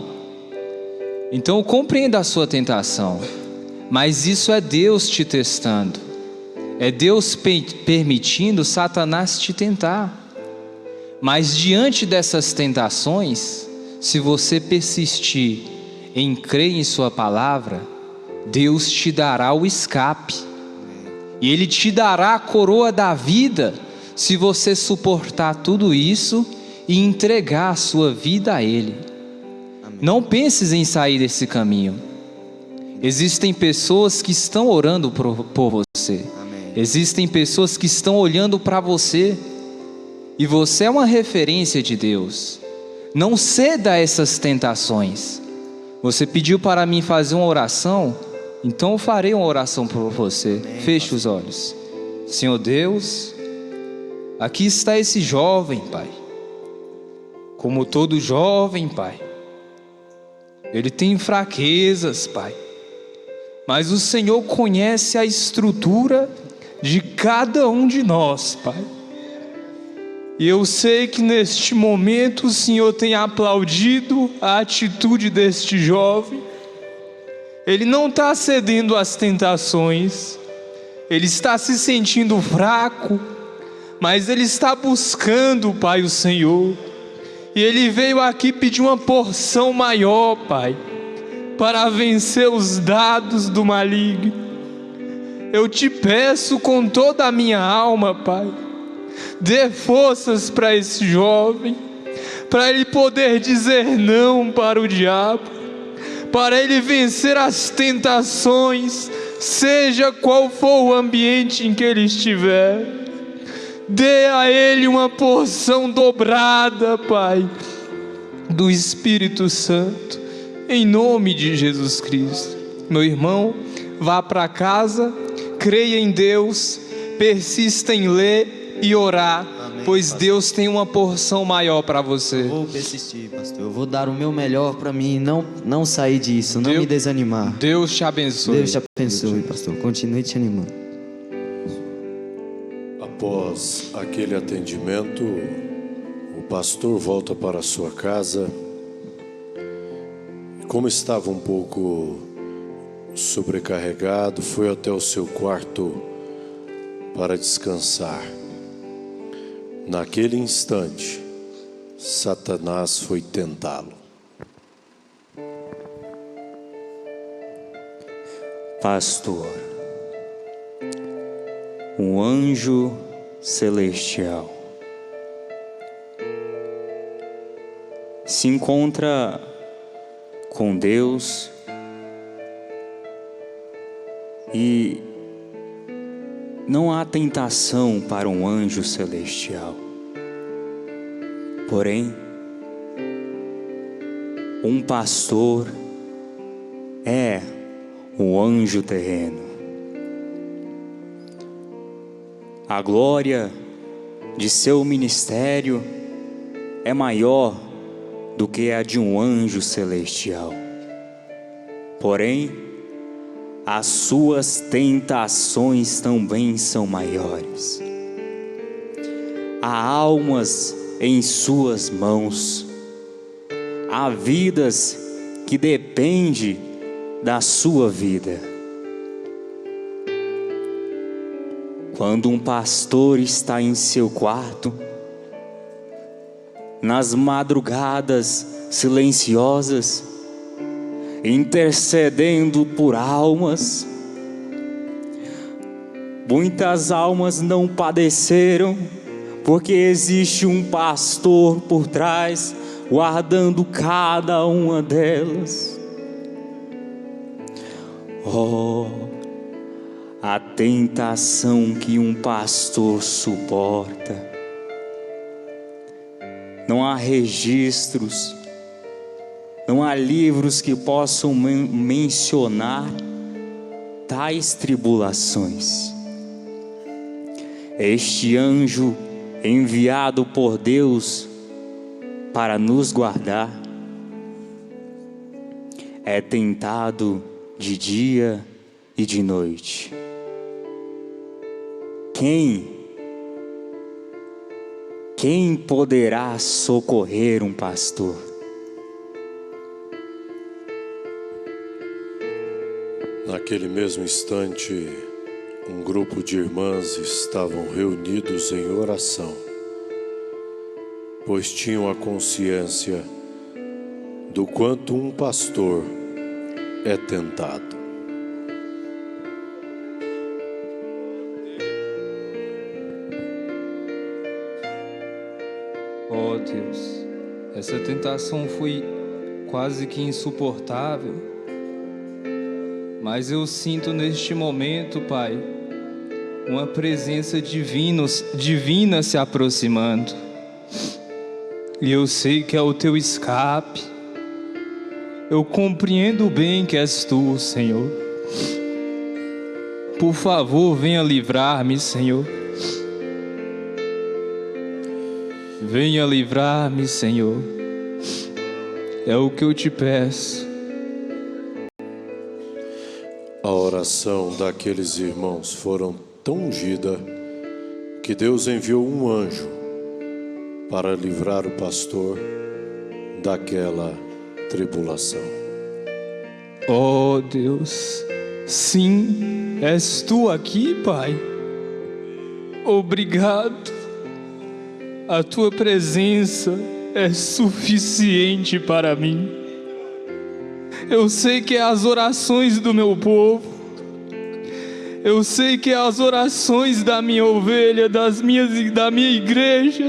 Então compreenda a sua tentação, mas isso é Deus te testando, é Deus permitindo Satanás te tentar. Mas diante dessas tentações, se você persistir em crer em sua palavra, Deus te dará o escape. E Ele te dará a coroa da vida, se você suportar tudo isso e entregar a sua vida a Ele. Amém. Não penses em sair desse caminho. Existem pessoas que estão orando por você. Amém. Existem pessoas que estão olhando para você. E você é uma referência de Deus. Não ceda a essas tentações. Você pediu para mim fazer uma oração, então eu farei uma oração por você. Feche os olhos. Senhor Deus, aqui está esse jovem, Pai. Como todo jovem, Pai, ele tem fraquezas, Pai. Mas o Senhor conhece a estrutura de cada um de nós, Pai. E eu sei que neste momento o Senhor tem aplaudido a atitude deste jovem. Ele não está cedendo às tentações, ele está se sentindo fraco, mas ele está buscando, Pai, o Senhor. E ele veio aqui pedir uma porção maior, Pai, para vencer os dados do maligno. Eu te peço com toda a minha alma, Pai, dê forças para esse jovem, para ele poder dizer não para o diabo, para ele vencer as tentações, seja qual for o ambiente em que ele estiver. Dê a ele uma porção dobrada, Pai, do Espírito Santo, em nome de Jesus Cristo. Meu irmão, vá para casa, creia em Deus, persista em ler e orar. Amém, pois pastor. Deus tem uma porção maior para você. Eu vou persistir, pastor. Eu vou dar o meu melhor para mim, não sair disso, não me desanimar. Deus te abençoe. Deus te abençoe, pastor. Continue te animando. Após aquele atendimento, o pastor volta para a sua casa. Como estava um pouco sobrecarregado, foi até o seu quarto para descansar. Naquele instante, Satanás foi tentá-lo. Pastor, um anjo celestial se encontra com Deus e não há tentação para um anjo celestial. Porém, um pastor é um anjo terreno. A glória de seu ministério é maior do que a de um anjo celestial. Porém, as suas tentações também são maiores. Há almas em suas mãos. Há vidas que dependem da sua vida. Quando um pastor está em seu quarto, nas madrugadas silenciosas, intercedendo por almas, muitas almas não padeceram, porque existe um pastor por trás, guardando cada uma delas. Oh, a tentação que um pastor suporta. Não há registros, não há livros que possam mencionar tais tribulações. Este anjo enviado por Deus para nos guardar é tentado de dia e de noite. Quem poderá socorrer um pastor? Naquele mesmo instante, um grupo de irmãs estavam reunidos em oração, pois tinham a consciência do quanto um pastor é tentado. Oh Deus, essa tentação foi quase que insuportável, mas eu sinto neste momento, Pai, uma presença divina se aproximando, e eu sei que é o teu escape. Eu compreendo bem que és tu, Senhor. Por favor, venha livrar-me, Senhor. Venha livrar-me, Senhor. É o que eu te peço. A oração daqueles irmãos foram tão ungida que Deus enviou um anjo para livrar o pastor daquela tribulação. Oh Deus, sim, és tu aqui, Pai. Obrigado. A tua presença é suficiente para mim. Eu sei que é as orações do meu povo, eu sei que é as orações da minha ovelha, da minha igreja.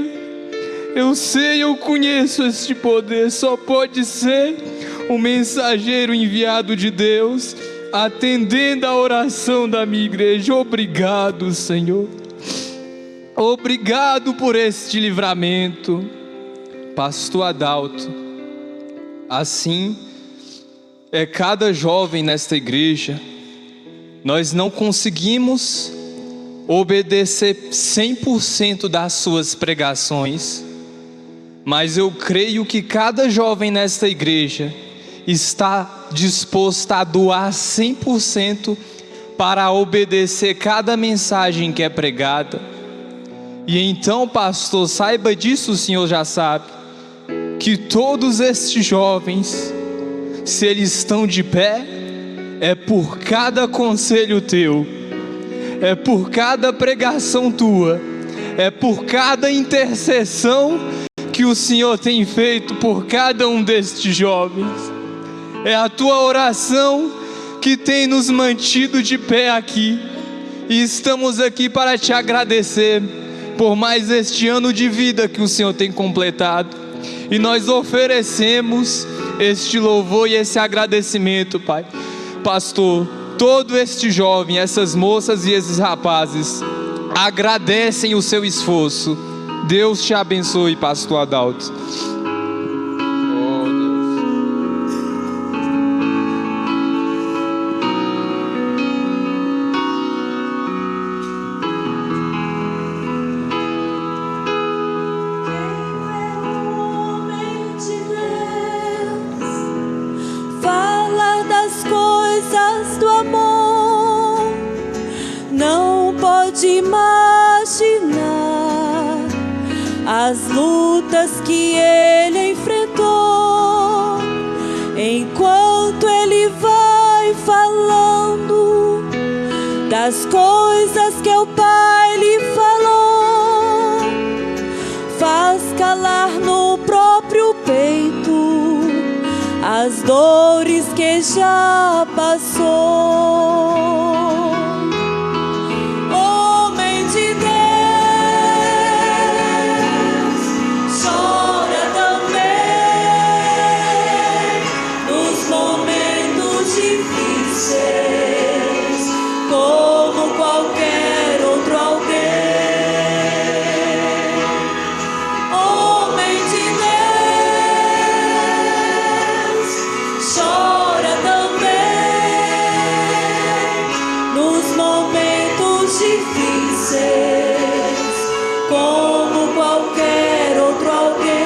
Eu sei, eu conheço este poder. Só pode ser um mensageiro enviado de Deus, atendendo a oração da minha igreja. Obrigado, Senhor. Obrigado por este livramento, Pastor Adalto. Assim é cada jovem nesta igreja. Nós não conseguimos obedecer 100% das suas pregações, mas eu creio que cada jovem nesta igreja está disposto a doar 100% para obedecer cada mensagem que é pregada. E então, pastor, saiba disso, o senhor já sabe, que todos estes jovens, se eles estão de pé, é por cada conselho teu, é por cada pregação tua, é por cada intercessão que o Senhor tem feito por cada um destes jovens. É a tua oração que tem nos mantido de pé aqui, e estamos aqui para te agradecer por mais este ano de vida que o Senhor tem completado, e nós oferecemos este louvor e esse agradecimento, Pai. Pastor, todo este jovem, essas moças e esses rapazes agradecem o seu esforço. Deus te abençoe, Pastor Adalto. As lutas que ele enfrentou, enquanto ele vai falando das coisas que o Pai lhe falou, faz calar no próprio peito as dores que já passou. Como qualquer outro alguém, homem de Deus, chora também nos momentos difíceis, como qualquer outro alguém.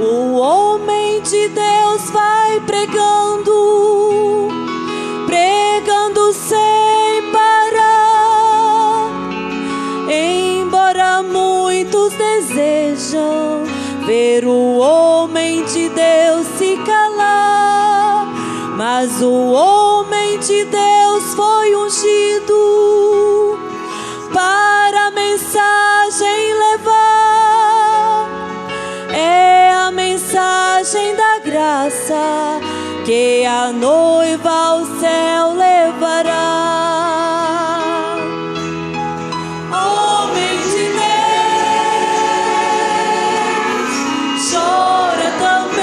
O homem de Deus vai pregando, pregando sem parar. Embora muitos desejam ver o homem de Deus se calar, mas o homem de Deus foi ungido para a mensagem levar. É a mensagem da graça que a noiva ao céu levará. Homem de Deus, chora também,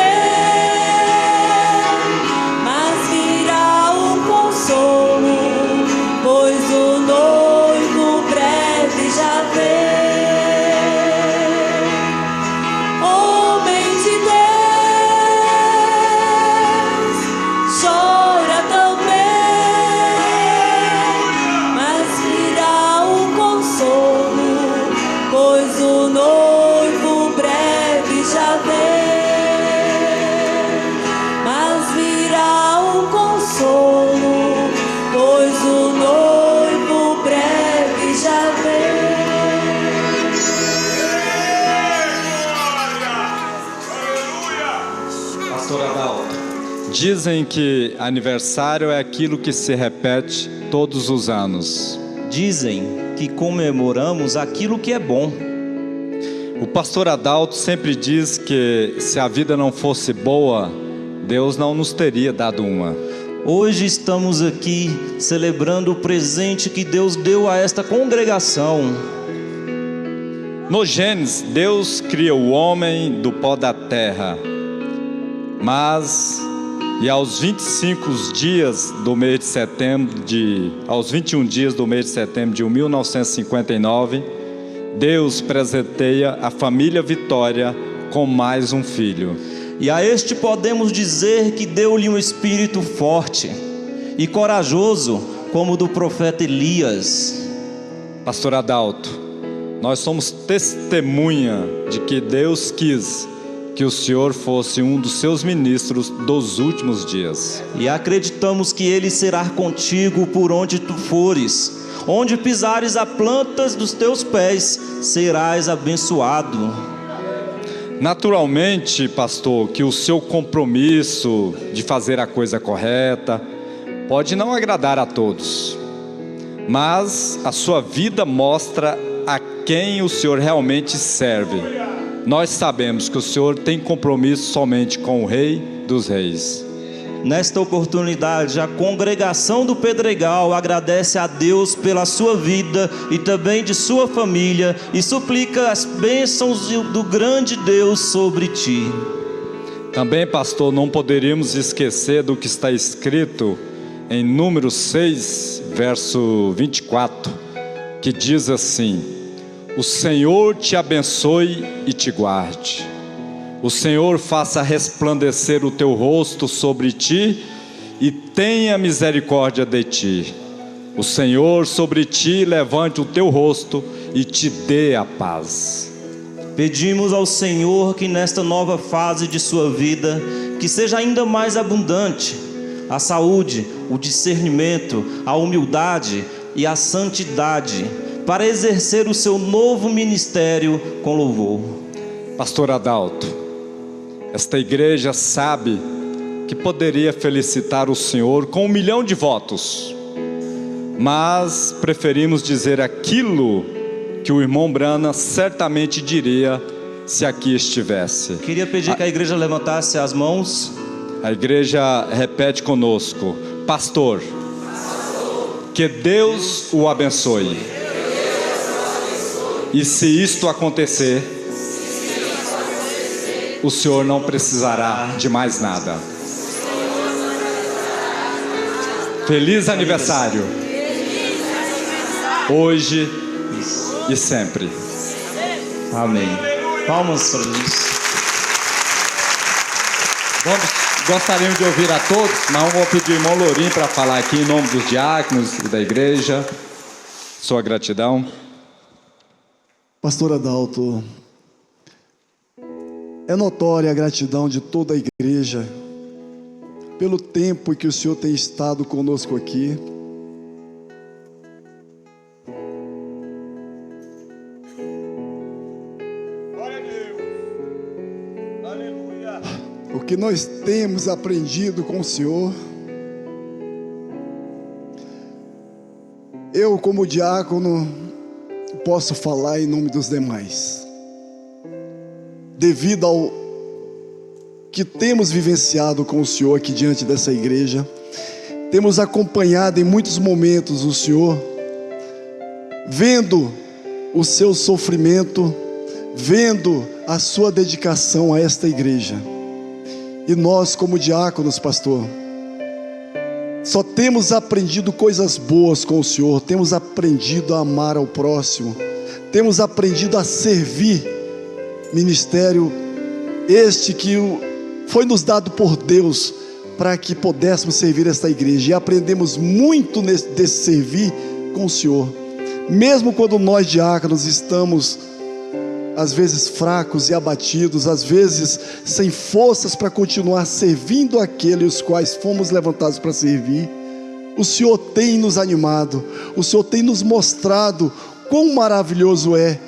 mas virá o consolo, pois o noivo breve já vem. Dizem que aniversário é aquilo que se repete todos os anos. Dizem que comemoramos aquilo que é bom. O pastor Adalto sempre diz que se a vida não fosse boa, Deus não nos teria dado uma. Hoje estamos aqui celebrando o presente que Deus deu a esta congregação. No Gênesis, Deus cria o homem do pó da terra. Mas, e aos 25 dias do mês de setembro aos 21 dias do mês de setembro de 1959, Deus presenteia a família Vitória com mais um filho. E a este podemos dizer que deu-lhe um espírito forte e corajoso, como o do profeta Elias. Pastor Adalto, nós somos testemunha de que Deus quis que o Senhor fosse um dos seus ministros dos últimos dias. E acreditamos que Ele será contigo por onde tu fores. Onde pisares a plantas dos teus pés, serás abençoado. Naturalmente, pastor, que o seu compromisso de fazer a coisa correta pode não agradar a todos, mas a sua vida mostra a quem o Senhor realmente serve. Nós sabemos que o Senhor tem compromisso somente com o Rei dos Reis. Nesta oportunidade, a congregação do Pedregal agradece a Deus pela sua vida e também de sua família e suplica as bênçãos do grande Deus sobre ti. Também, pastor, não poderíamos esquecer do que está escrito em Números 6, verso 24, que diz assim: o Senhor te abençoe e te guarde. O Senhor faça resplandecer o teu rosto sobre ti e tenha misericórdia de ti. O Senhor sobre ti levante o teu rosto e te dê a paz. Pedimos ao Senhor que nesta nova fase de sua vida, que seja ainda mais abundante a saúde, o discernimento, a humildade e a santidade, para exercer o seu novo ministério com louvor. Pastor Adalto, esta igreja sabe que poderia felicitar o Senhor com 1 milhão de votos, mas preferimos dizer aquilo que o irmão Brana certamente diria se aqui estivesse. Queria pedir que a igreja levantasse as mãos. A igreja repete conosco: pastor, que Deus o abençoe. E se isto acontecer, o Senhor não precisará de mais nada. Feliz aniversário, hoje e sempre. Amém. Palmas para Deus. Gostaríamos de ouvir a todos, mas vou pedir ao irmão Lourinho para falar aqui em nome dos diáconos e da igreja. Sua gratidão. Pastor Adalto, é notória a gratidão de toda a igreja pelo tempo que o Senhor tem estado conosco aqui. Glória a Deus. Aleluia. O que nós temos aprendido com o Senhor. Eu, como diácono, posso falar em nome dos demais. Devido ao que temos vivenciado com o Senhor aqui diante dessa igreja, temos acompanhado em muitos momentos o Senhor, vendo o seu sofrimento, vendo a sua dedicação a esta igreja. E nós, como diáconos, pastor, só temos aprendido coisas boas com o Senhor, temos aprendido a amar ao próximo, temos aprendido a servir, ministério este que foi nos dado por Deus para que pudéssemos servir esta igreja, e aprendemos muito desse servir com o Senhor, mesmo quando nós diáconos estamos às vezes fracos e abatidos, às vezes sem forças para continuar servindo aqueles os quais fomos levantados para servir. O Senhor tem nos animado, o Senhor tem nos mostrado quão maravilhoso é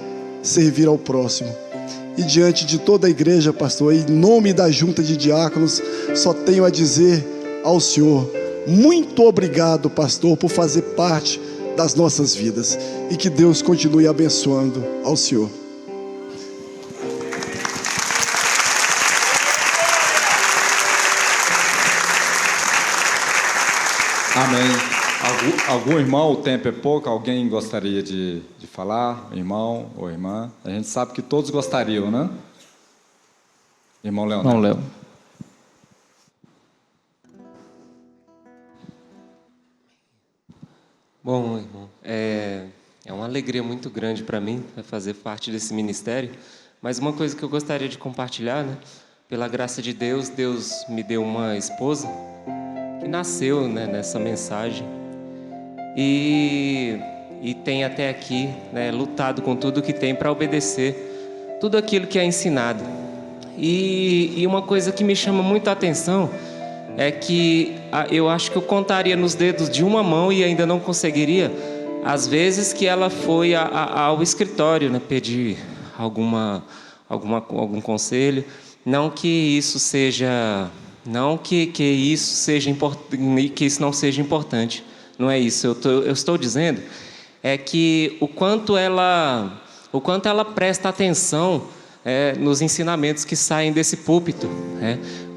servir ao próximo. E diante de toda a igreja, pastor, em nome da junta de diáconos, só tenho a dizer ao Senhor: Muito obrigado, pastor, por fazer parte das nossas vidas. E que Deus continue abençoando ao senhor. Amém. Algum irmão, o tempo é pouco, alguém gostaria de falar? Irmão ou irmã? A gente sabe que todos gostariam, né? Irmão Leonardo. Não, Léo. Bom, irmão, é uma alegria muito grande para mim fazer parte desse ministério, mas uma coisa que eu gostaria de compartilhar, né? Pela graça de Deus, Deus me deu uma esposa que nasceu, né, nessa mensagem e tem até aqui, né, lutado com tudo que tem para obedecer tudo aquilo que é ensinado. E uma coisa que me chama muito a atenção é que eu acho que eu contaria nos dedos de uma mão e ainda não conseguiria as vezes que ela foi ao escritório, né, pedir algum conselho. Não que isso seja importante, que isso não seja importante. Não é isso. Eu estou dizendo é que o quanto ela presta atenção nos ensinamentos que saem desse púlpito.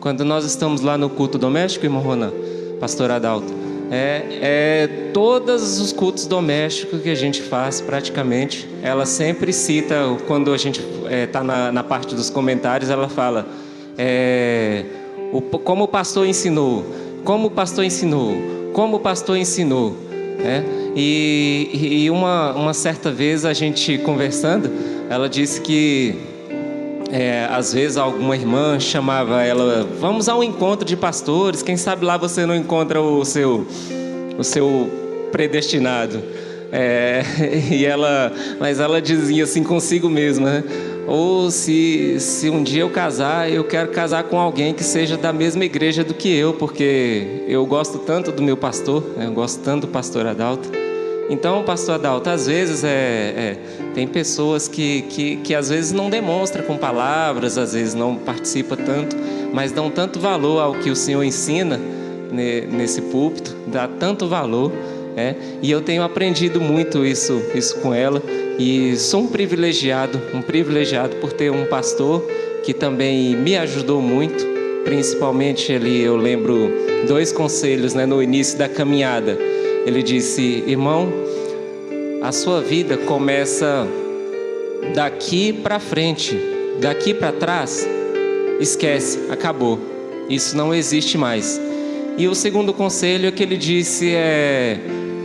Quando nós estamos lá no culto doméstico, irmão Ronan, pastor Adalto, todos os cultos domésticos que a gente faz, praticamente, ela sempre cita, quando a gente está na parte dos comentários, ela fala como o pastor ensinou, como o pastor ensinou, como o pastor ensinou. E uma certa vez, a gente conversando, ela disse que às vezes alguma irmã chamava ela, vamos a um encontro de pastores, quem sabe lá você não encontra o seu predestinado. Mas ela dizia assim consigo mesma, né? Ou se um dia eu casar, eu quero casar com alguém que seja da mesma igreja do que eu, porque eu gosto tanto do meu pastor, eu gosto tanto do pastor Adalto. Então, pastor Adalto, às vezes tem pessoas que às vezes não demonstram com palavras, às vezes não participam tanto, mas dão tanto valor ao que o Senhor ensina nesse púlpito, dá tanto valor. E eu tenho aprendido muito isso com ela, e sou um privilegiado por ter um pastor que também me ajudou muito, principalmente ali eu lembro 2 conselhos, né, no início da caminhada. Ele disse: irmão, a sua vida começa daqui para frente, daqui para trás, esquece, acabou, isso não existe mais. E o segundo conselho que ele disse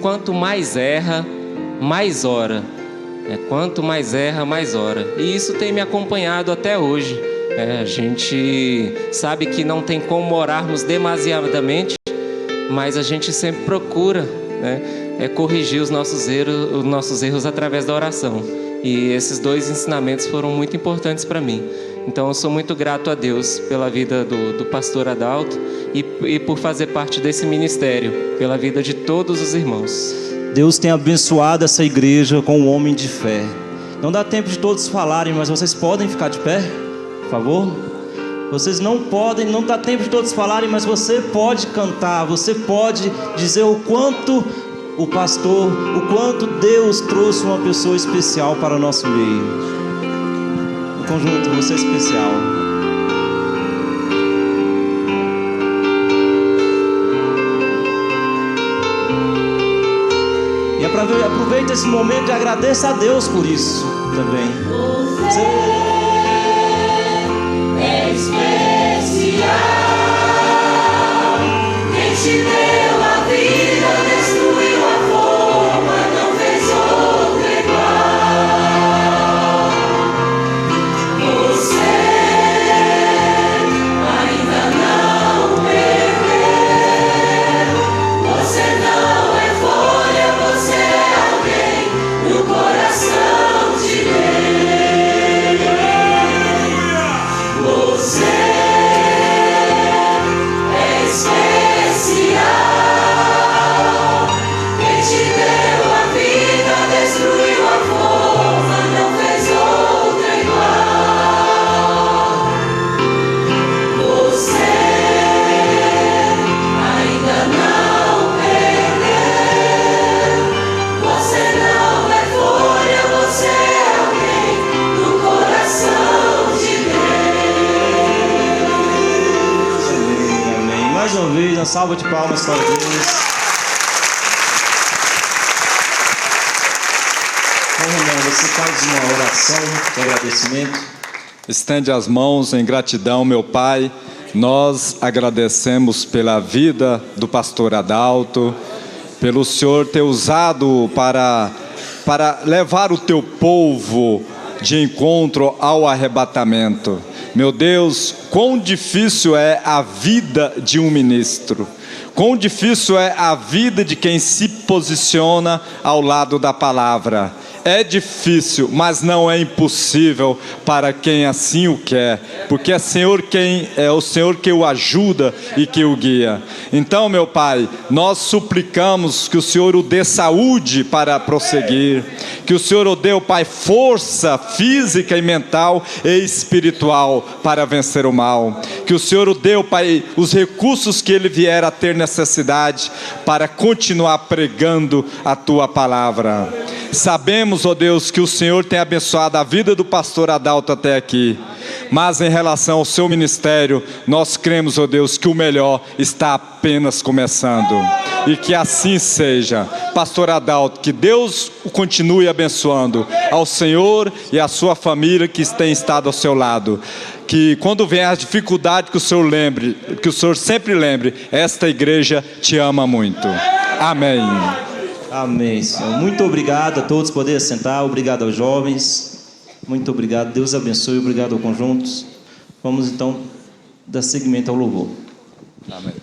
quanto mais erra, mais ora. Quanto mais erra, mais ora. E isso tem me acompanhado até hoje. A gente sabe que não tem como orarmos demasiadamente, mas a gente sempre procura, corrigir os nossos erros através da oração. E esses 2 ensinamentos foram muito importantes para mim. Então eu sou muito grato a Deus pela vida do pastor Adalto e por fazer parte desse ministério, pela vida de todos os irmãos. Deus tem abençoado essa igreja com um homem de fé. Não dá tempo de todos falarem, mas vocês podem ficar de pé, por favor? Vocês não dá tempo de todos falarem, mas você pode cantar, você pode dizer o quanto Deus trouxe uma pessoa especial para o nosso meio. O conjunto, você é especial. E aproveita esse momento e agradeça a Deus por isso também. Você é especial. Quem te deu a vida, destruiu a forma, não fez outra igual. Você ainda não perdeu. Você não é folha, você é alguém no coração de Deus. Você é especial. salva de palmas para Deus. Renan, você faz uma oração de agradecimento. Estende as mãos em gratidão, meu Pai. Nós agradecemos pela vida do pastor Adalto, pelo Senhor ter usado para levar o teu povo de encontro ao arrebatamento. Meu Deus, quão difícil é a vida de um ministro. Quão difícil é a vida de quem se posiciona ao lado da palavra. É difícil, mas não é impossível para quem assim o quer, porque é o Senhor que o ajuda e que o guia. Então, meu Pai, nós suplicamos que o Senhor o dê saúde para prosseguir, que o Senhor o dê, o Pai, força física e mental e espiritual para vencer o mal, que o Senhor o dê, o Pai, os recursos que ele vier a ter necessidade para continuar pregando a Tua palavra. Sabemos, ó Deus, que o Senhor tem abençoado a vida do pastor Adalto até aqui, mas em relação ao seu ministério, nós cremos, ó Deus, que o melhor está apenas começando, e que assim seja. Pastor Adalto, que Deus o continue abençoando, ao Senhor e à sua família que tem estado ao seu lado. Que quando vem a dificuldade, que o Senhor sempre lembre, esta igreja te ama muito. Amém. Amém, Senhor. Muito obrigado a todos, poder assentar. Obrigado aos jovens. Muito obrigado. Deus abençoe. Obrigado ao conjunto. Vamos então dar seguimento ao louvor. Amém.